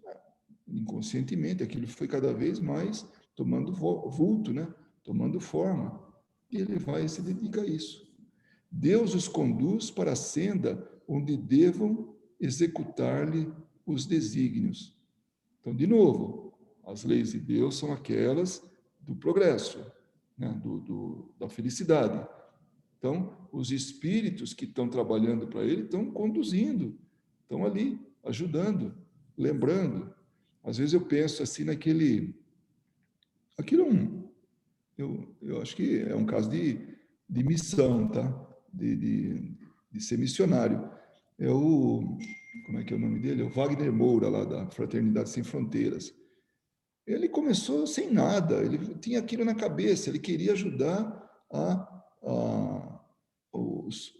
Inconscientemente, aquilo foi cada vez mais tomando vulto, né? Tomando forma. E ele vai e se dedica a isso. Deus os conduz para a senda onde devam executar-lhe os desígnios. Então, de novo, as leis de Deus são aquelas do progresso, né, da felicidade. Então, os espíritos que estão trabalhando para ele estão conduzindo, estão ali, ajudando, lembrando. Às vezes eu penso assim aquilo eu acho que é um caso de missão, tá? De ser missionário. Como é que é o nome dele? É o Wagner Moura, lá da Fraternidade Sem Fronteiras. Ele começou sem nada, ele tinha aquilo na cabeça, ele queria ajudar os,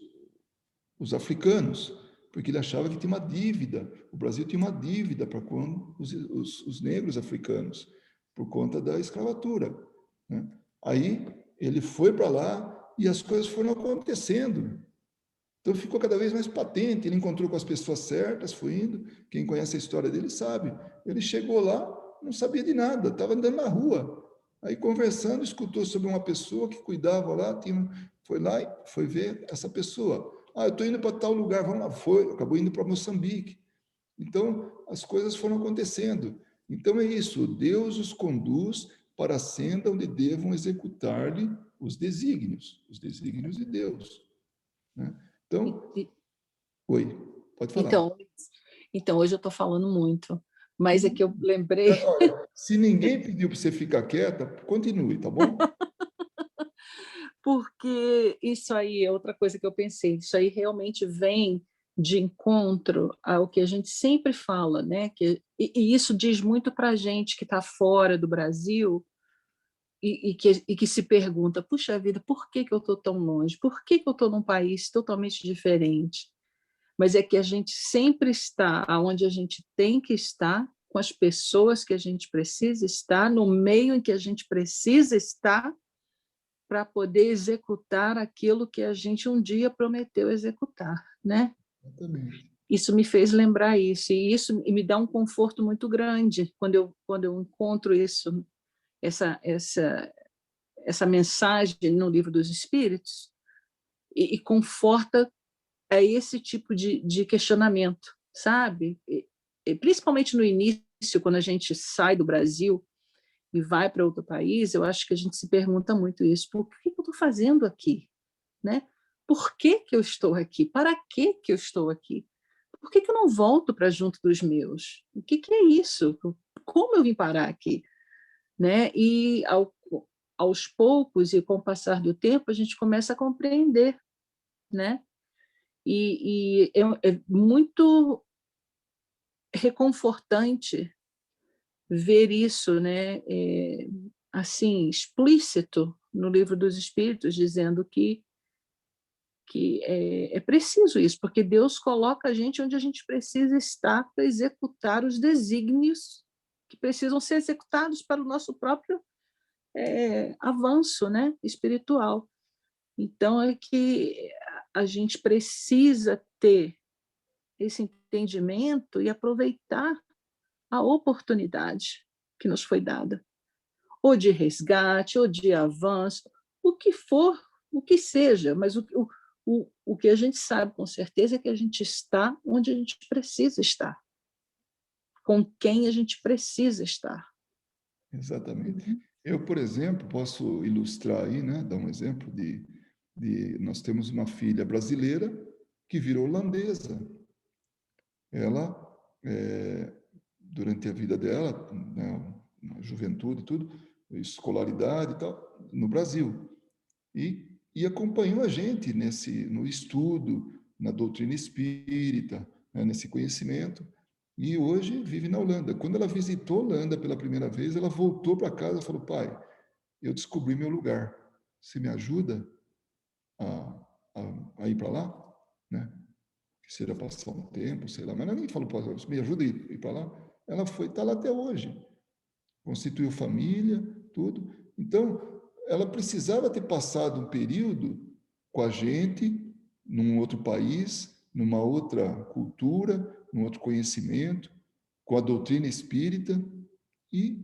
os africanos, porque ele achava que tinha uma dívida, o Brasil tinha uma dívida para com os negros africanos, por conta da escravatura, né? Aí ele foi para lá e as coisas foram acontecendo. Então ficou cada vez mais patente, ele encontrou com as pessoas certas, foi indo, quem conhece a história dele sabe. Ele chegou lá, não sabia de nada, estava andando na rua. Aí conversando, escutou sobre uma pessoa que cuidava lá, foi lá e foi ver essa pessoa. Ah, eu estou indo para tal lugar, vamos lá. Foi, acabou indo para Moçambique. Então, as coisas foram acontecendo. Então é isso, Deus os conduz para a senda onde devam executar-lhe os desígnios de Deus, né? Então, oi, pode falar. Então, hoje eu estou falando muito, mas é que eu lembrei... Olha, se ninguém pediu para você ficar quieta, continue, tá bom? Porque isso aí é outra coisa que eu pensei, isso aí realmente vem de encontro ao que a gente sempre fala, né? E isso diz muito para a gente que está fora do Brasil e que se pergunta, puxa vida, por que eu estou tão longe? Por que eu estou num país totalmente diferente? Mas é que a gente sempre está onde a gente tem que estar, com as pessoas que a gente precisa estar, no meio em que a gente precisa estar, para poder executar aquilo que a gente um dia prometeu executar, né? Exatamente. Isso me fez lembrar isso, e isso me dá um conforto muito grande quando eu encontro isso, essa mensagem no Livro dos Espíritos, e conforta a esse tipo de questionamento, sabe? E principalmente no início, quando a gente sai do Brasil e vai para outro país, eu acho que a gente se pergunta muito isso: por que eu estou fazendo aqui? Né? Por que eu estou aqui? Para que eu estou aqui? Por que eu não volto para junto dos meus? O que é isso? Como eu vim parar aqui? Né? E aos poucos, e com o passar do tempo, a gente começa a compreender, né? E é muito reconfortante ver isso, né? Assim, explícito no Livro dos Espíritos, dizendo que é preciso isso, porque Deus coloca a gente onde a gente precisa estar para executar os desígnios que precisam ser executados para o nosso próprio avanço, né, espiritual. Então, é que a gente precisa ter esse entendimento e aproveitar a oportunidade que nos foi dada, ou de resgate, ou de avanço, o que for, o que seja, mas o que a gente sabe com certeza é que a gente está onde a gente precisa estar, com quem a gente precisa estar. Exatamente. Eu, por exemplo, posso ilustrar aí, né, dar um exemplo nós temos uma filha brasileira que virou holandesa. Ela, durante a vida dela, né, na juventude, tudo, escolaridade e tal, no Brasil. E acompanhou a gente no estudo, na doutrina espírita, né, nesse conhecimento. E hoje vive na Holanda. Quando ela visitou a Holanda pela primeira vez, ela voltou para casa e falou: pai, eu descobri meu lugar. Você me ajuda a, a ir para lá? Né? Que seja passar um tempo, sei lá. Mas ela nem falou: você me ajuda a ir para lá? Ela foi, está lá até hoje. Constituiu família, tudo. Então, ela precisava ter passado um período com a gente, num outro país, numa outra cultura, num outro conhecimento, com a doutrina espírita, e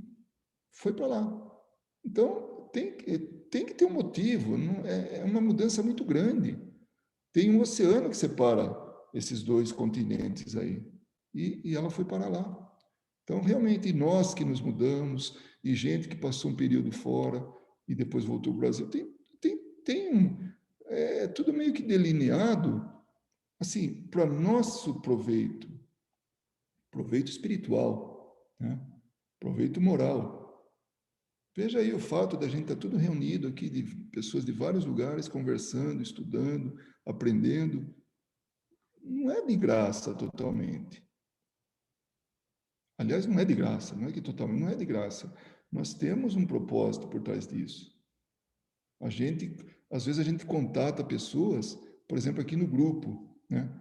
foi para lá. Então, tem que ter um motivo, é uma mudança muito grande. Tem um oceano que separa esses dois continentes aí, e ela foi para lá. Então, realmente, nós que nos mudamos, e gente que passou um período fora, e depois voltou para o Brasil. Tudo meio que delineado, assim, para nosso proveito espiritual, né? Proveito moral. Veja aí o fato da gente estar tudo reunido aqui, de pessoas de vários lugares, conversando, estudando, aprendendo. Não é de graça totalmente. Aliás, não é de graça, não é que totalmente, não é de graça. Nós temos um propósito por trás disso. Às vezes a gente contata pessoas, por exemplo, aqui no grupo, né?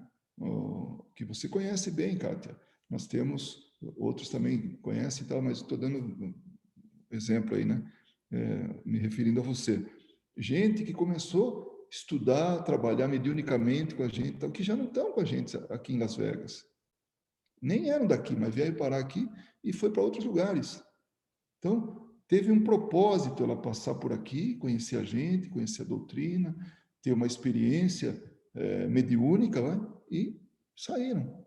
Que você conhece bem, Kátia. Nós temos, outros também conhecem e tal, mas estou dando exemplo aí, né? Me referindo a você. Gente que começou a estudar, trabalhar mediunicamente com a gente, que já não estão com a gente aqui em Las Vegas. Nem eram daqui, mas vieram parar aqui e foi para outros lugares. Então, teve um propósito ela passar por aqui, conhecer a gente, conhecer a doutrina, ter uma experiência mediúnica, né? E saíram.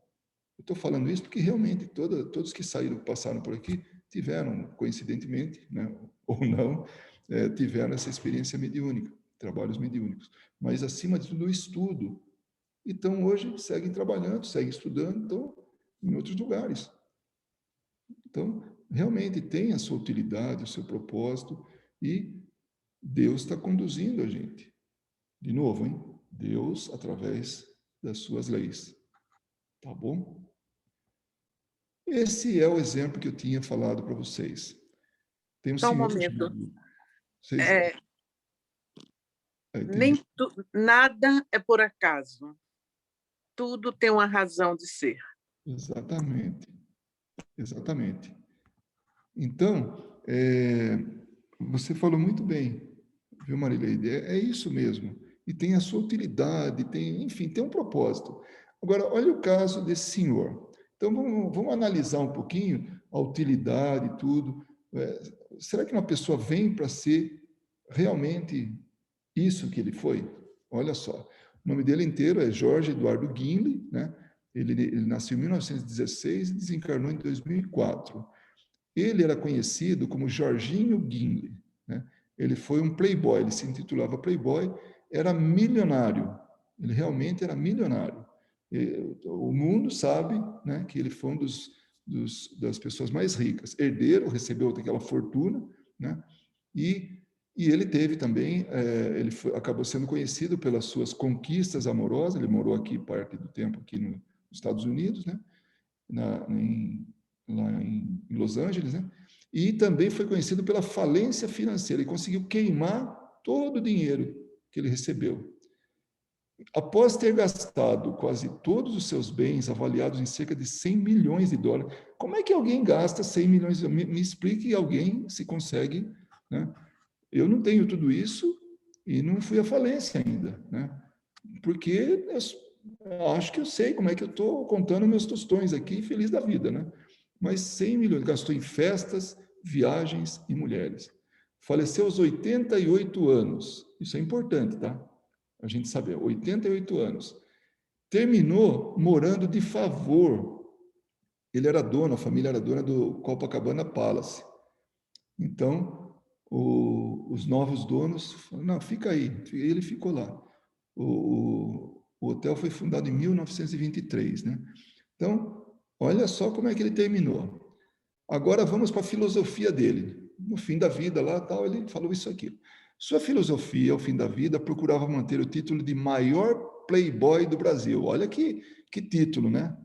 Eu estou falando isso porque realmente todos que saíram, passaram por aqui, tiveram, coincidentemente, né, ou não, tiveram essa experiência mediúnica, trabalhos mediúnicos. Mas, acima de tudo, o estudo. Então, hoje, seguem trabalhando, seguem estudando, estão em outros lugares. Então, realmente tem a sua utilidade, o seu propósito, e Deus está conduzindo a gente. De novo, hein? Deus através das suas leis. Tá bom? Esse é o exemplo que eu tinha falado para vocês. Tem um Só um senhor momento. chamado... Vocês... Nada é por acaso. Tudo tem uma razão de ser. Exatamente. Exatamente. Então, você falou muito bem, viu, Marileide? É isso mesmo. E tem a sua utilidade, enfim, tem um propósito. Agora, olha o caso desse senhor. Então, vamos analisar um pouquinho a utilidade e tudo. Será que uma pessoa vem para ser realmente isso que ele foi? Olha só. O nome dele inteiro é Jorge Eduardo Guinle, né? Ele nasceu em 1916 e desencarnou em 2004. Ele era conhecido como Jorginho Guinle, né? Ele foi um playboy, ele se intitulava playboy, era milionário, ele realmente era milionário. O mundo sabe, né, que ele foi um das pessoas mais ricas, herdeiro, recebeu aquela fortuna, né? E ele teve também, acabou sendo conhecido pelas suas conquistas amorosas. Ele morou aqui parte do tempo aqui nos Estados Unidos, né? Lá em Los Angeles, né? E também foi conhecido pela falência financeira. Ele conseguiu queimar todo o dinheiro que ele recebeu. Após ter gastado quase todos os seus bens, avaliados em cerca de 100 milhões de dólares, como é que alguém gasta 100 milhões? Me explique alguém se consegue, né? Eu não tenho tudo isso e não fui à falência ainda, né? Porque eu acho que eu sei como é que eu estou contando meus tostões aqui, feliz da vida, né? Mas 100 milhões, gastou em festas, viagens e mulheres. Faleceu aos 88 anos. Isso é importante, tá? A gente saber, 88 anos. Terminou morando de favor. Ele era dono, a família era dona do Copacabana Palace. Então, os novos donos falaram, não, fica aí. Ele ficou lá. O hotel foi fundado em 1923, né? Então, olha só como é que ele terminou. Agora vamos para a filosofia dele. No fim da vida, lá tal, ele falou isso aqui. Sua filosofia, ao fim da vida, procurava manter o título de maior playboy do Brasil. Olha que título, né?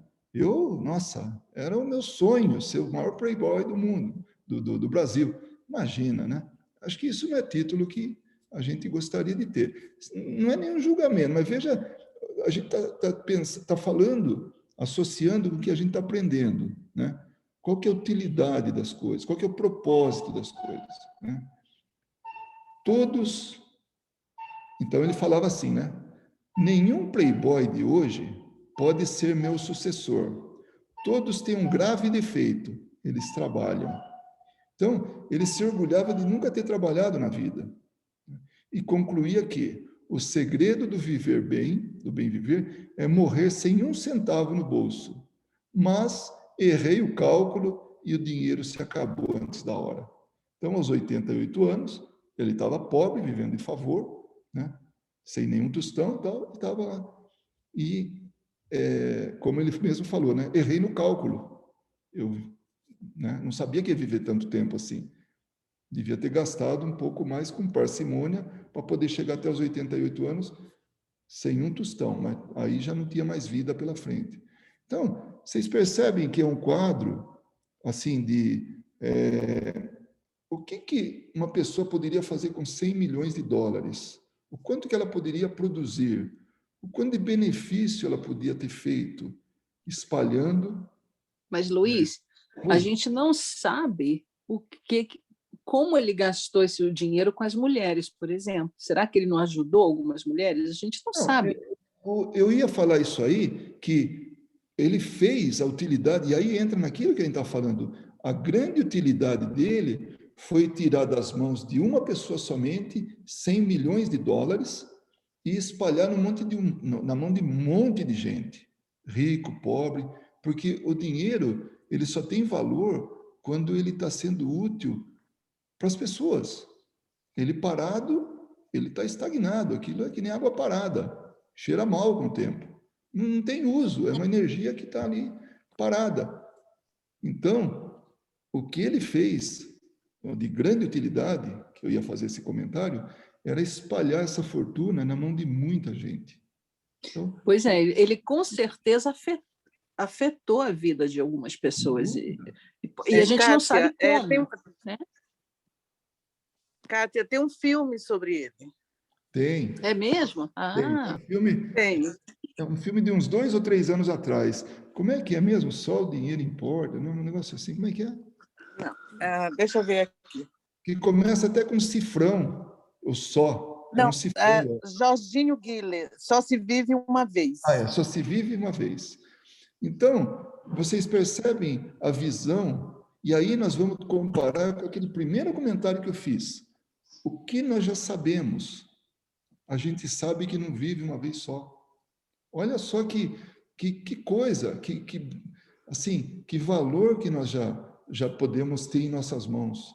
Nossa, era o meu sonho ser o maior playboy do mundo, do Brasil. Imagina, né? Acho que isso não é título que a gente gostaria de ter. Não é nenhum julgamento, mas veja, a gente tá falando, associando com o que a gente está aprendendo, né? Qual que é a utilidade das coisas? Qual que é o propósito das coisas? Né? Todos... Então, ele falava assim, né? Nenhum playboy de hoje pode ser meu sucessor. Todos têm um grave defeito. Eles trabalham. Então, ele se orgulhava de nunca ter trabalhado na vida. E concluía que o segredo do viver bem, do bem viver, é morrer sem um centavo no bolso. Mas errei o cálculo e o dinheiro se acabou antes da hora. Então, aos 88 anos, Ele estava pobre, vivendo de favor, né? Sem nenhum tostão e tal, estava lá. E, como ele mesmo falou, né? Errei no cálculo. Eu, né, não sabia que ia viver tanto tempo assim. Devia ter gastado um pouco mais com parcimônia para poder chegar até os 88 anos sem um tostão, mas aí já não tinha mais vida pela frente. Então, vocês percebem que é um quadro assim de o que uma pessoa poderia fazer com 100 milhões de dólares? O quanto que ela poderia produzir? O quanto de benefício ela podia ter feito espalhando? Mas, Luiz, a gente não sabe como ele gastou esse dinheiro com as mulheres, por exemplo. Será que ele não ajudou algumas mulheres? A gente não sabe. Eu ia falar isso aí, que ele fez a utilidade, e aí entra naquilo que a gente está falando. A grande utilidade dele foi tirar das mãos de uma pessoa somente 100 milhões de dólares e espalhar na mão de um monte de gente, rico, pobre, porque o dinheiro ele só tem valor quando ele está sendo útil para as pessoas. Ele parado, ele está estagnado. Aquilo é que nem água parada. Cheira mal com o tempo. Não tem uso, é uma energia que está ali parada. Então, o que ele fez de grande utilidade, que eu ia fazer esse comentário, era espalhar essa fortuna na mão de muita gente. Então, pois é, ele com certeza afetou a vida de algumas pessoas. E a gente Kátia, não sabe como. Né? Kátia, tem um filme sobre ele. Tem. É mesmo? Tem. É um filme de uns 2 ou 3 anos atrás. Como é que é mesmo? Só o dinheiro importa? Não, um negócio assim. Como é que é? Não, deixa eu ver aqui. Que começa até com cifrão, o só. É um Não, cifrão. Jorginho Guiller, Só se vive uma vez. Só se vive uma vez. Então, vocês percebem a visão, e aí nós vamos comparar com aquele primeiro comentário que eu fiz. O que nós já sabemos? A gente sabe que não vive uma vez só. Olha só que coisa, assim, que valor que nós já podemos ter em nossas mãos.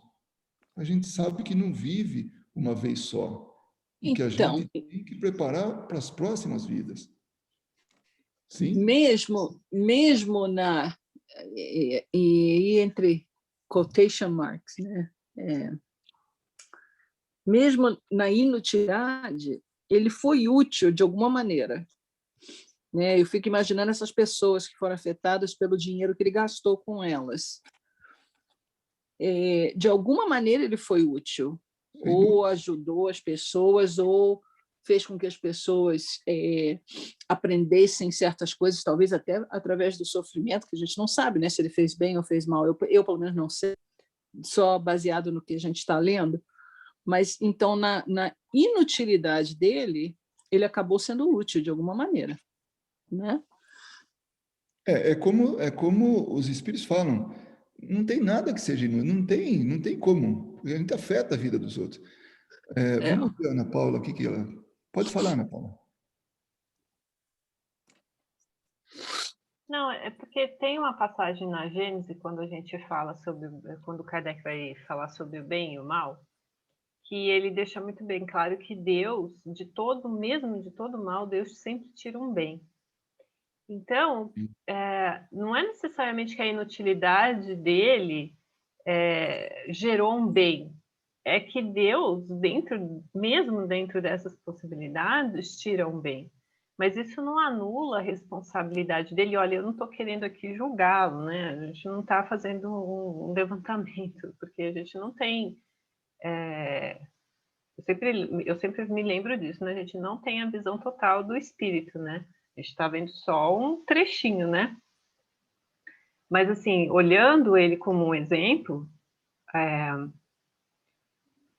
A gente sabe que não vive uma vez só. E que a gente tem que preparar para as próximas vidas. Sim? Mesmo entre quotation marks, né? Mesmo na inutilidade, ele foi útil de alguma maneira. Né? Eu fico imaginando essas pessoas que foram afetadas pelo dinheiro que ele gastou com elas. De alguma maneira ele foi útil, ou ajudou as pessoas, ou fez com que as pessoas aprendessem certas coisas, talvez até através do sofrimento, que a gente não sabe, né, se ele fez bem ou fez mal. Eu pelo menos, não sei, só baseado no que a gente está lendo. Mas, então, na inutilidade dele, ele acabou sendo útil de alguma maneira. Né? É como os espíritos falam, não tem nada que seja inútil, não tem como, porque a gente afeta a vida dos outros. Vamos ver, Ana Paula, o que ela... Pode falar, Ana Paula. Não, é porque tem uma passagem na Gênesis, quando a gente fala quando Kardec vai falar sobre o bem e o mal, que ele deixa muito bem claro que Deus, mesmo de todo mal, Deus sempre tira um bem. Então, não é necessariamente que a inutilidade dele gerou um bem. É que Deus, mesmo dentro dessas possibilidades, tira um bem. Mas isso não anula a responsabilidade dele. Olha, eu não estou querendo aqui julgá-lo, né? A gente não está fazendo um levantamento, porque a gente não tem... Eu sempre me lembro disso, né? A gente não tem a visão total do espírito, né? A gente está vendo só um trechinho, né? Mas, assim, olhando ele como um exemplo,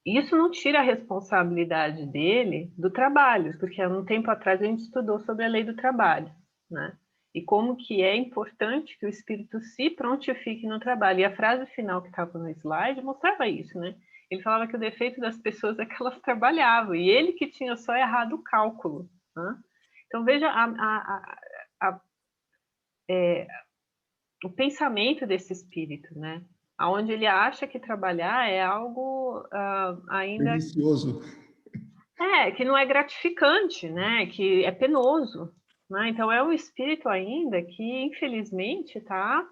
isso não tira a responsabilidade dele do trabalho, porque há um tempo atrás a gente estudou sobre a lei do trabalho, né? E como que é importante que o espírito se prontifique no trabalho. E a frase final que estava no slide mostrava isso, né? Ele falava que o defeito das pessoas é que elas trabalhavam, e ele que tinha só errado o cálculo, né? Então, veja o pensamento desse espírito, né? Aonde ele acha que trabalhar é algo ainda Delicioso. que não é gratificante, né? Que é penoso, né? Então é um espírito ainda que infelizmente está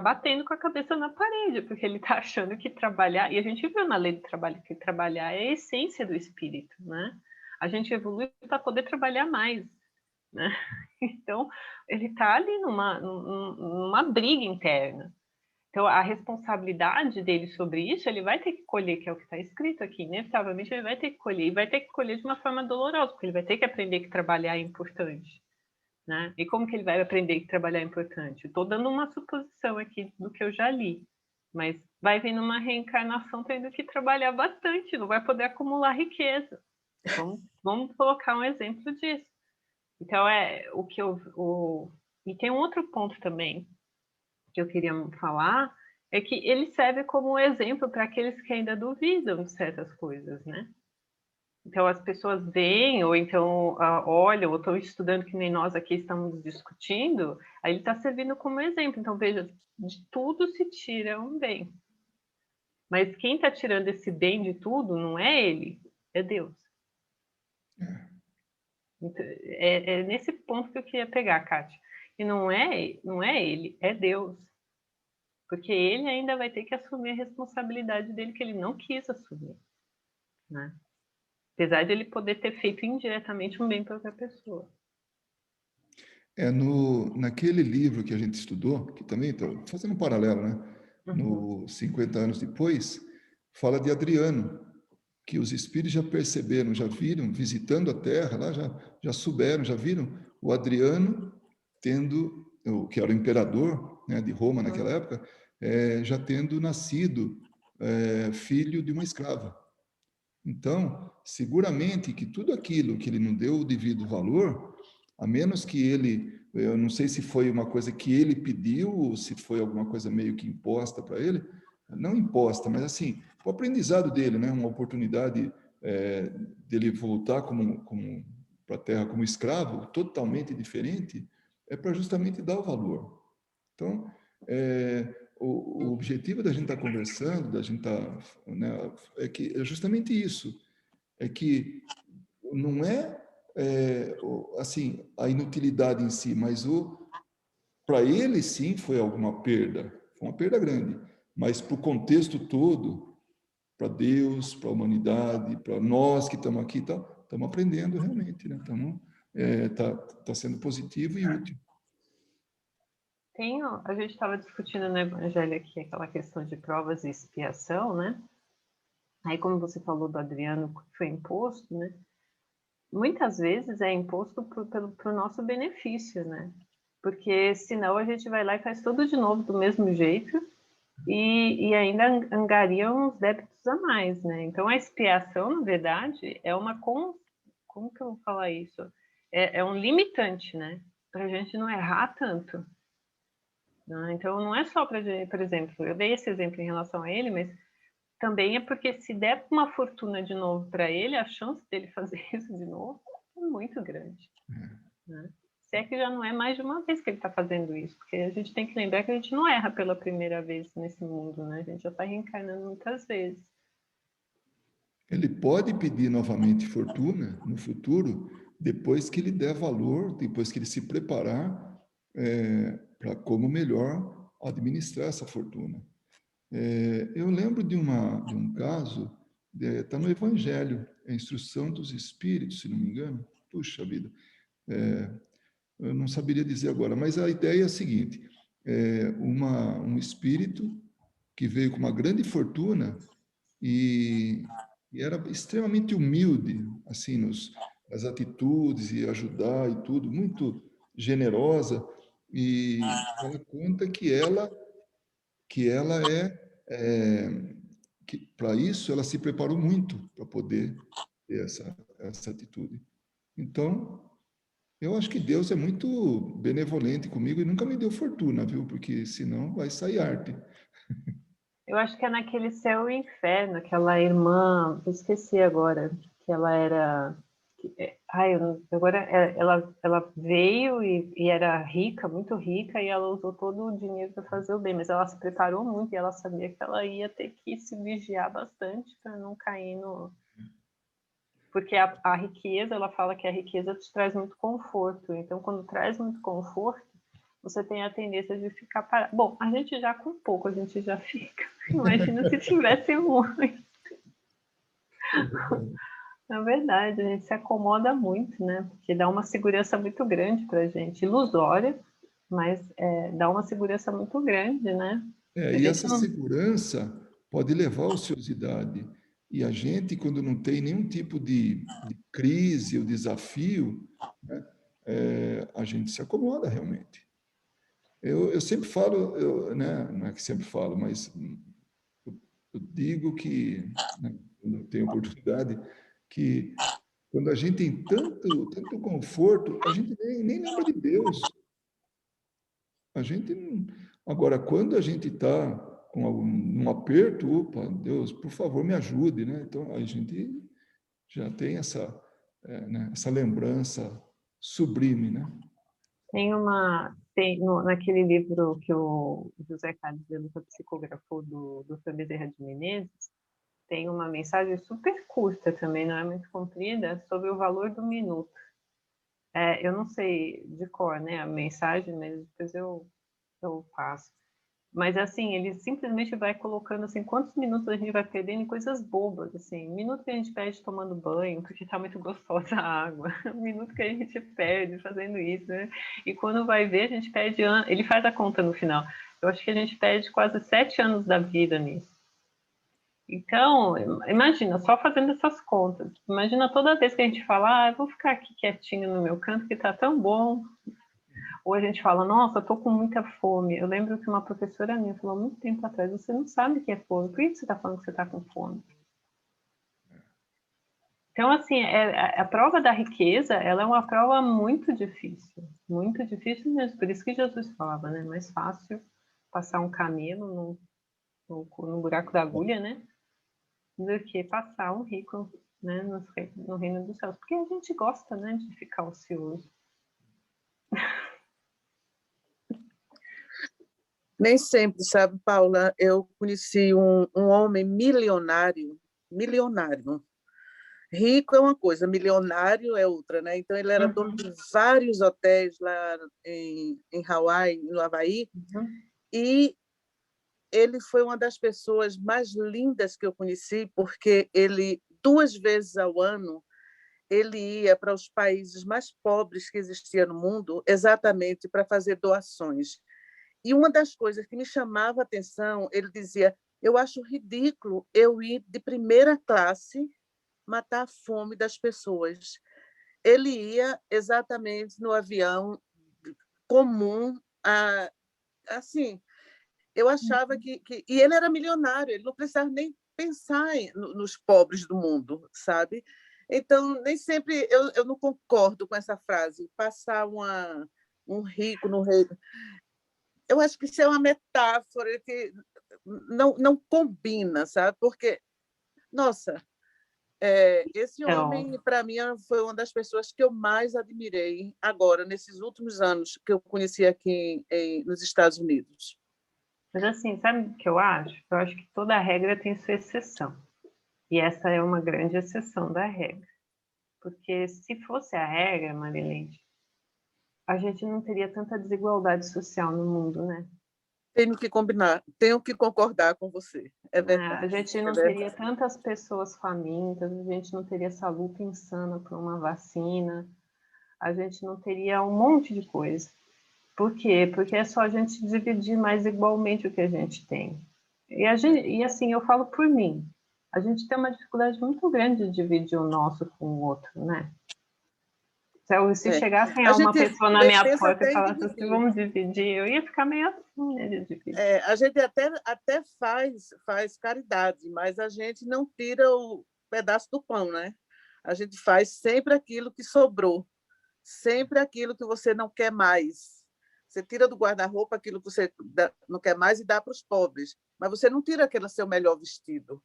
batendo com a cabeça na parede, porque ele está achando que trabalhar, e a gente viu na lei do trabalho que trabalhar é a essência do espírito, né? A gente evolui para poder trabalhar mais, né? Então ele está ali numa briga interna. Então, a responsabilidade dele sobre isso, ele vai ter que colher, que é o que está escrito aqui. Inevitavelmente, ele vai ter que colher. E vai ter que colher de uma forma dolorosa, porque ele vai ter que aprender que trabalhar é importante. Né? E como que ele vai aprender que trabalhar é importante? Estou dando uma suposição aqui do que eu já li. Mas vai vir numa reencarnação tendo que trabalhar bastante, não vai poder acumular riqueza. Vamos colocar um exemplo disso. Então, E tem um outro ponto também, que eu queria falar, é que ele serve como exemplo para aqueles que ainda duvidam de certas coisas, né? Então, as pessoas veem, ou então olham, ou estão estudando, que nem nós aqui estamos discutindo, aí ele está servindo como exemplo. Então, veja, de tudo se tira um bem. Mas quem está tirando esse bem de tudo não é ele, é Deus. Então, é nesse ponto que eu queria pegar, Kátia. E não é ele, é Deus. Porque ele ainda vai ter que assumir a responsabilidade dele, que ele não quis assumir, né? Apesar de ele poder ter feito indiretamente um bem para outra pessoa. Naquele livro que a gente estudou, que também estou fazendo um paralelo, né? Uhum. No 50 anos depois, fala de Adriano, que os espíritos já perceberam, já viram, visitando a Terra, lá já souberam, já viram o Adriano que era o imperador, né, de Roma naquela época, já tendo nascido filho de uma escrava. Então, seguramente que tudo aquilo que ele não deu o devido valor, a menos que eu não sei se foi uma coisa que ele pediu, ou se foi alguma coisa meio que imposta para ele, não imposta, mas assim, o aprendizado dele, né, uma oportunidade dele voltar para a Terra como escravo, totalmente diferente, é para justamente dar o valor. Então, o objetivo da gente estar conversando, da gente estar, né, é justamente isso, é que não assim a inutilidade em si, mas para ele sim foi alguma perda, foi uma perda grande, mas para o contexto todo, para Deus, para a humanidade, para nós que estamos aqui, estamos aprendendo realmente, né? Tá sendo positivo e útil. A gente estava discutindo no Evangelho aqui aquela questão de provas e expiação, né? Aí, como você falou do Adriano, que foi imposto, né? Muitas vezes é imposto para o nosso benefício, né? Porque senão a gente vai lá e faz tudo de novo do mesmo jeito e ainda angaria uns débitos a mais, né? Então a expiação, na verdade, é como que eu vou falar isso? É um limitante, né? Para a gente não errar tanto. Né? Então não é só para, por exemplo, eu dei esse exemplo em relação a ele, mas também é porque se der uma fortuna de novo para ele, a chance dele fazer isso de novo é muito grande. Né? Se é que já não é mais de uma vez que ele está fazendo isso, porque a gente tem que lembrar que a gente não erra pela primeira vez nesse mundo, né? A gente já está reencarnando muitas vezes. Ele pode pedir novamente fortuna no futuro, depois que ele der valor, depois que ele se preparar para como melhor administrar essa fortuna. Eu lembro de um caso, está no Evangelho, a instrução dos Espíritos, se não me engano. Puxa vida, eu não saberia dizer agora, mas a ideia é a seguinte: um espírito que veio com uma grande fortuna e era extremamente humilde, assim, nas atitudes e ajudar e tudo, muito generosa, e ela conta que ela que para isso ela se preparou muito para poder ter essa atitude. Então, eu acho que Deus é muito benevolente comigo e nunca me deu fortuna, viu? Porque senão vai sair arte. Eu acho que é naquele Céu e Inferno, aquela irmã, eu esqueci agora, que ela era... Agora ela veio e era rica, muito rica, e ela usou todo o dinheiro para fazer o bem, mas ela se preparou muito e ela sabia que ela ia ter que se vigiar bastante para não cair no... Porque a riqueza, ela fala que a riqueza te traz muito conforto, então quando traz muito conforto, você tem a tendência de ficar parado. Bom, a gente já com pouco, a gente já fica. Imagina se tivesse muito. Na verdade, a gente se acomoda muito, né? Porque dá uma segurança muito grande para a gente, ilusória, mas dá uma segurança muito grande, né? E essa segurança pode levar à ociosidade. E a gente, quando não tem nenhum tipo de crise ou desafio, né, a gente se acomoda realmente. Eu sempre falo, né, não é que sempre falo, mas eu digo que, né, quando tenho oportunidade, que quando a gente tem tanto conforto, a gente nem lembra de Deus. A gente não... Agora, quando a gente está com um aperto, opa, Deus, por favor, me ajude, né? Então, a gente já tem né, essa lembrança sublime, né? Naquele livro que o José Carlos de Luca psicografou do Dr. Bezerra de Menezes, tem uma mensagem super curta também, não é muito comprida, sobre o valor do minuto. Eu não sei de cor, né, a mensagem, mas depois eu passo. Mas, assim, ele simplesmente vai colocando, assim, quantos minutos a gente vai perdendo em coisas bobas, assim. Minuto que a gente perde tomando banho, porque tá muito gostosa a água. Minuto que a gente perde fazendo isso, né? E quando vai ver, a gente perde anos. Ele faz a conta no final. Eu acho que a gente perde quase 7 anos da vida nisso. Então, imagina, só fazendo essas contas. Imagina toda vez que a gente fala, eu vou ficar aqui quietinho no meu canto, que tá tão bom. Ou a gente fala, nossa, eu tô com muita fome. Eu lembro que uma professora minha falou muito tempo atrás, você não sabe o que é fome, por que você está falando que você está com fome? Então, assim, a prova da riqueza, ela é uma prova muito difícil mesmo. Por isso que Jesus falava, né? Mais fácil passar um camelo no buraco da agulha, né? Do que passar um rico, né? No reino dos céus. Porque a gente gosta, né? De ficar ocioso. Nem sempre, sabe, Paula? Eu conheci um homem milionário. Rico é uma coisa, milionário é outra, né? Então, ele era dono de vários hotéis lá em Hawaii, no Havaí, e ele foi uma das pessoas mais lindas que eu conheci, porque ele, 2 vezes ao ano, ele ia para os países mais pobres que existiam no mundo, exatamente para fazer doações. E uma das coisas que me chamava a atenção, ele dizia, eu acho ridículo eu ir de primeira classe matar a fome das pessoas. Ele ia exatamente no avião comum, assim, eu achava que... E ele era milionário, ele não precisava nem pensar nos pobres do mundo, sabe? Então, nem sempre eu não concordo com essa frase, passar um rico no rei. Eu acho que isso é uma metáfora que não combina, sabe? Porque, nossa, esse homem, para mim, foi uma das pessoas que eu mais admirei agora, nesses últimos anos que eu conheci aqui nos Estados Unidos. Mas, assim, sabe o que eu acho? Eu acho que toda regra tem sua exceção. E essa é uma grande exceção da regra. Porque se fosse a regra, Marilene, a gente não teria tanta desigualdade social no mundo, né? Tenho que concordar com você. É verdade. A gente não teria tantas pessoas famintas, a gente não teria essa luta insana por uma vacina, a gente não teria um monte de coisa. Por quê? Porque é só a gente dividir mais igualmente o que a gente tem. E assim, eu falo por mim, a gente tem uma dificuldade muito grande de dividir o nosso com o outro, né? Se chegassem uma pessoa na minha porta e falasse assim, vamos dividir, eu ia ficar meio assim, né, de dividir. A gente até faz caridade, mas a gente não tira o pedaço do pão, né? A gente faz sempre aquilo que sobrou, sempre aquilo que você não quer mais. Você tira do guarda-roupa aquilo que você não quer mais e dá para os pobres, mas você não tira aquele seu melhor vestido,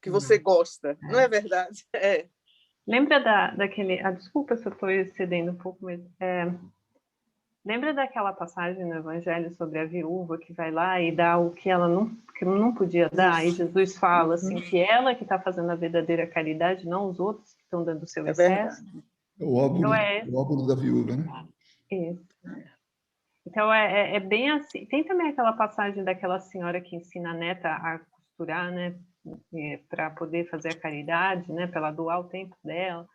que você gosta, não é verdade? Lembra daquele... desculpa se eu estou excedendo um pouco, mas... lembra daquela passagem no Evangelho sobre a viúva que vai lá e dá o que ela não podia dar? E Jesus fala assim, que ela que está fazendo a verdadeira caridade, não os outros que estão dando o seu excesso. O óbolo, Então, o óbolo da viúva, né? Isso. Então, é bem assim. Tem também aquela passagem daquela senhora que ensina a neta a costurar, né? Para poder fazer a caridade, né? Para ela doar o tempo dela.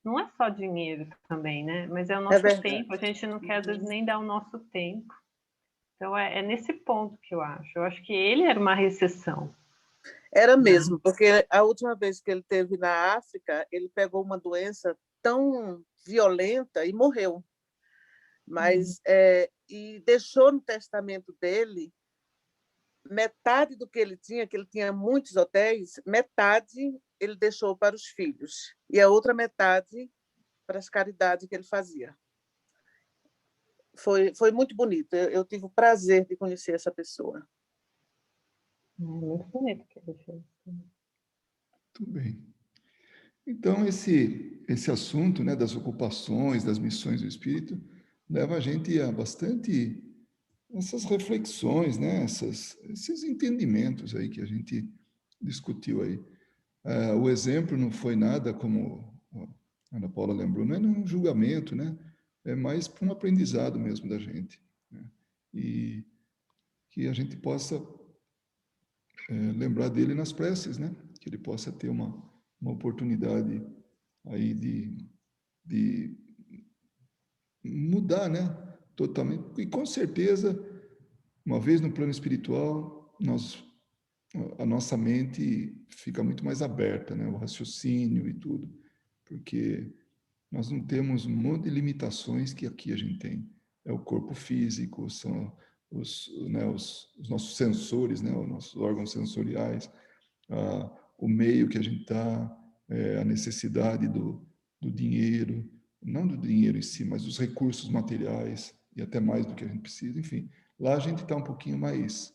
Não é só dinheiro também, né? Mas é o nosso tempo. A gente não quer, às vezes, nem dar o nosso tempo. Então, é nesse ponto que eu acho. Eu acho que ele era uma recessão. Era mesmo, porque a última vez que ele esteve na África, ele pegou uma doença tão violenta e morreu. Mas e deixou no testamento dele metade do que ele tinha muitos hotéis, metade ele deixou para os filhos e a outra metade para as caridades que ele fazia. Foi muito bonito. Eu tive o prazer de conhecer essa pessoa. Muito bonito que ele fez. Muito bem. Então, esse assunto, né, das ocupações, das missões do Espírito, leva a gente a bastante essas reflexões, né, esses entendimentos aí que a gente discutiu aí. O exemplo não foi nada, como a Ana Paula lembrou, não é um julgamento, né? É mais para um aprendizado mesmo da gente, né? E que a gente possa lembrar dele nas preces, né? Que ele possa ter uma oportunidade aí de mudar, né? Totalmente. E com certeza, uma vez no plano espiritual, a nossa mente fica muito mais aberta, né? O raciocínio e tudo, porque nós não temos um monte de limitações que aqui a gente tem. É o corpo físico, são os nossos sensores, né? Os nossos órgãos sensoriais, o meio que a gente está, a necessidade do dinheiro, não do dinheiro em si, mas dos recursos materiais, e até mais do que a gente precisa, enfim. Lá a gente está um pouquinho mais...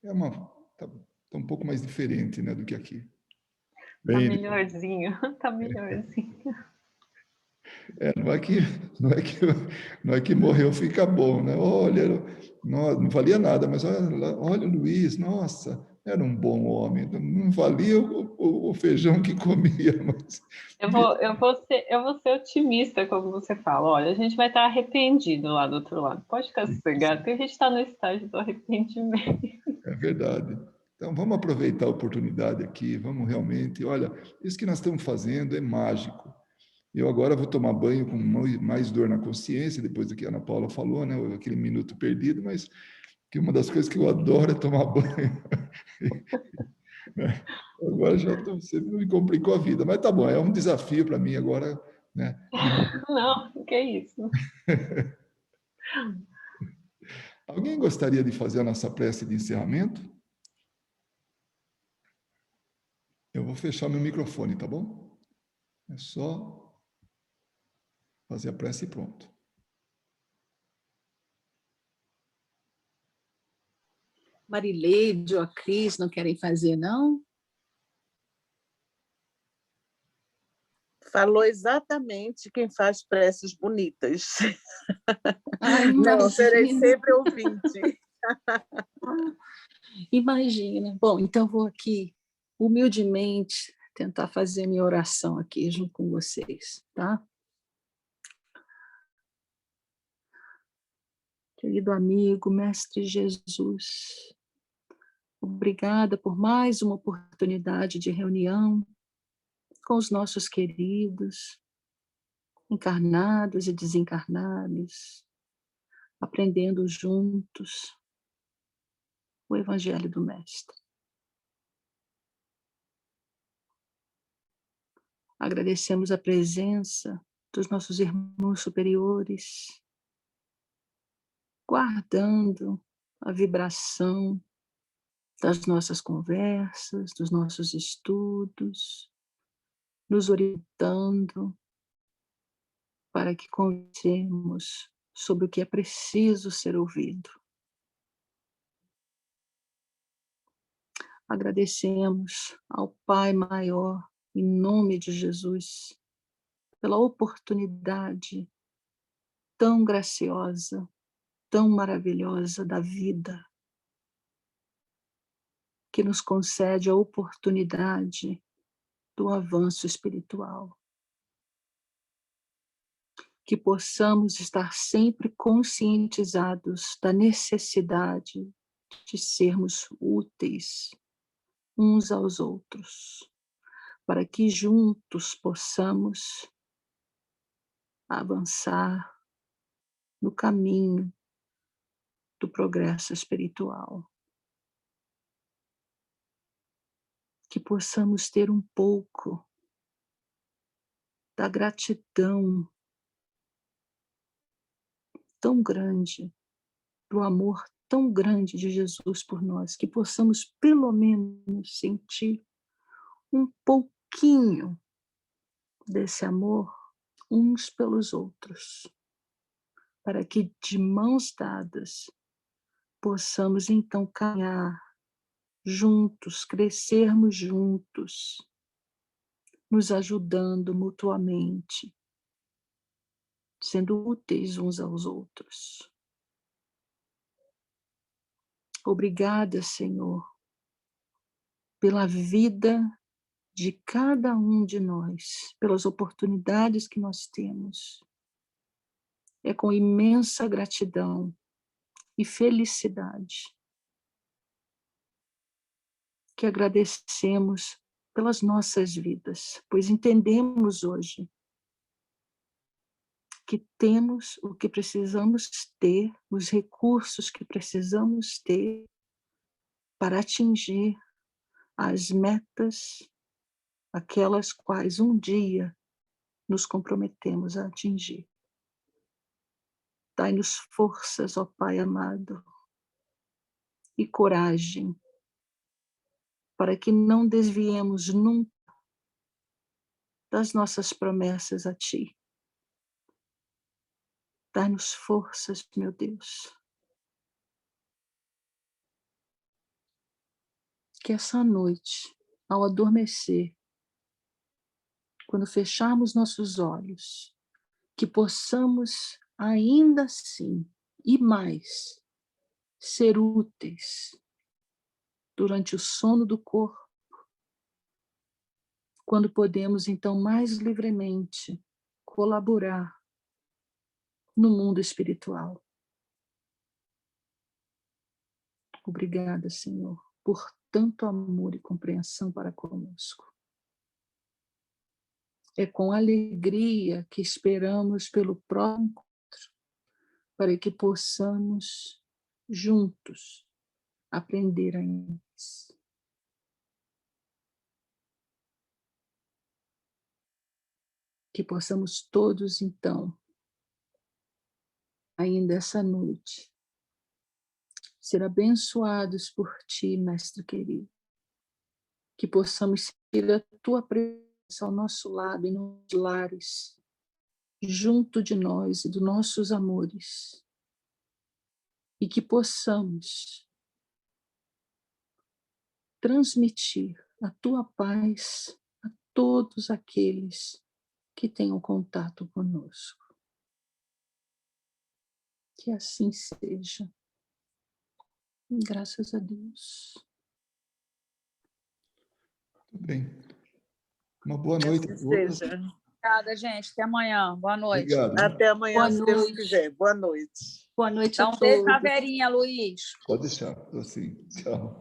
Tá um pouco mais diferente, né, do que aqui. Tá melhorzinho, tá melhorzinho. Não é que morreu fica bom, né? Olha, não valia nada, mas olha o Luiz, nossa, era um bom homem, não valia o feijão que comia. Mas... Eu vou ser otimista, como você fala. Olha, a gente vai estar arrependido lá do outro lado. Pode ficar sossegado, porque a gente está no estágio do arrependimento. É verdade. Então, vamos aproveitar a oportunidade aqui, vamos realmente... Olha, isso que nós estamos fazendo é mágico. Eu agora vou tomar banho com mais dor na consciência, depois do que a Ana Paula falou, né? Aquele minuto perdido, mas que uma das coisas que eu adoro é tomar banho. Agora você me complicou a vida, mas tá bom, é um desafio para mim agora, né? Não, que é isso. Alguém gostaria de fazer a nossa prece de encerramento? Eu vou fechar meu microfone, tá bom? É só fazer a prece e pronto. Marileide ou a Cris não querem fazer, não? Falou exatamente quem faz preces bonitas. Ai, não, serei sempre ouvinte. Imagina. Bom, então vou aqui, humildemente, tentar fazer minha oração aqui junto com vocês, tá? Querido amigo, Mestre Jesus, obrigada por mais uma oportunidade de reunião com os nossos queridos, encarnados e desencarnados, aprendendo juntos o Evangelho do Mestre. Agradecemos a presença dos nossos irmãos superiores, guardando a vibração das nossas conversas, dos nossos estudos, nos orientando para que conversemos sobre o que é preciso ser ouvido. Agradecemos ao Pai maior em nome de Jesus, pela oportunidade tão graciosa, tão maravilhosa da vida, que nos concede a oportunidade do avanço espiritual. Que possamos estar sempre conscientizados da necessidade de sermos úteis uns aos outros, para que juntos possamos avançar no caminho do progresso espiritual. Que possamos ter um pouco da gratidão tão grande, do amor tão grande de Jesus por nós, que possamos pelo menos sentir um pouquinho desse amor uns pelos outros, para que de mãos dadas possamos então caminhar juntos, crescermos juntos, nos ajudando mutuamente, sendo úteis uns aos outros. Obrigada, Senhor, pela vida de cada um de nós, pelas oportunidades que nós temos. É com imensa gratidão e felicidade que agradecemos pelas nossas vidas, pois entendemos hoje que temos o que precisamos ter, os recursos que precisamos ter para atingir as metas, aquelas quais um dia nos comprometemos a atingir. Dai-nos forças, ó Pai amado, e coragem, para que não desviemos nunca das nossas promessas a Ti. Dai-nos forças, meu Deus. Que essa noite, ao adormecer, quando fecharmos nossos olhos, que possamos ainda assim e mais ser úteis durante o sono do corpo, quando podemos então mais livremente colaborar no mundo espiritual. Obrigada, Senhor, por tanto amor e compreensão para conosco. É com alegria que esperamos pelo próximo encontro, para que possamos juntos aprender ainda mais. Que possamos todos, então, ainda essa noite, ser abençoados por Ti, Mestre querido. Que possamos sentir a Tua presença ao nosso lado e nos lares, junto de nós e dos nossos amores. E que possamos transmitir a Tua paz a todos aqueles que tenham contato conosco. Que assim seja. Graças a Deus. Tudo bem. Uma boa noite a todos. Obrigada, gente. Até amanhã. Boa noite. Obrigado. Até amanhã, Boa se Deus noite. quiser. Boa noite. Boa noite Dá a um beijo todos. na Verinha, Luiz. Pode deixar, assim. Tchau.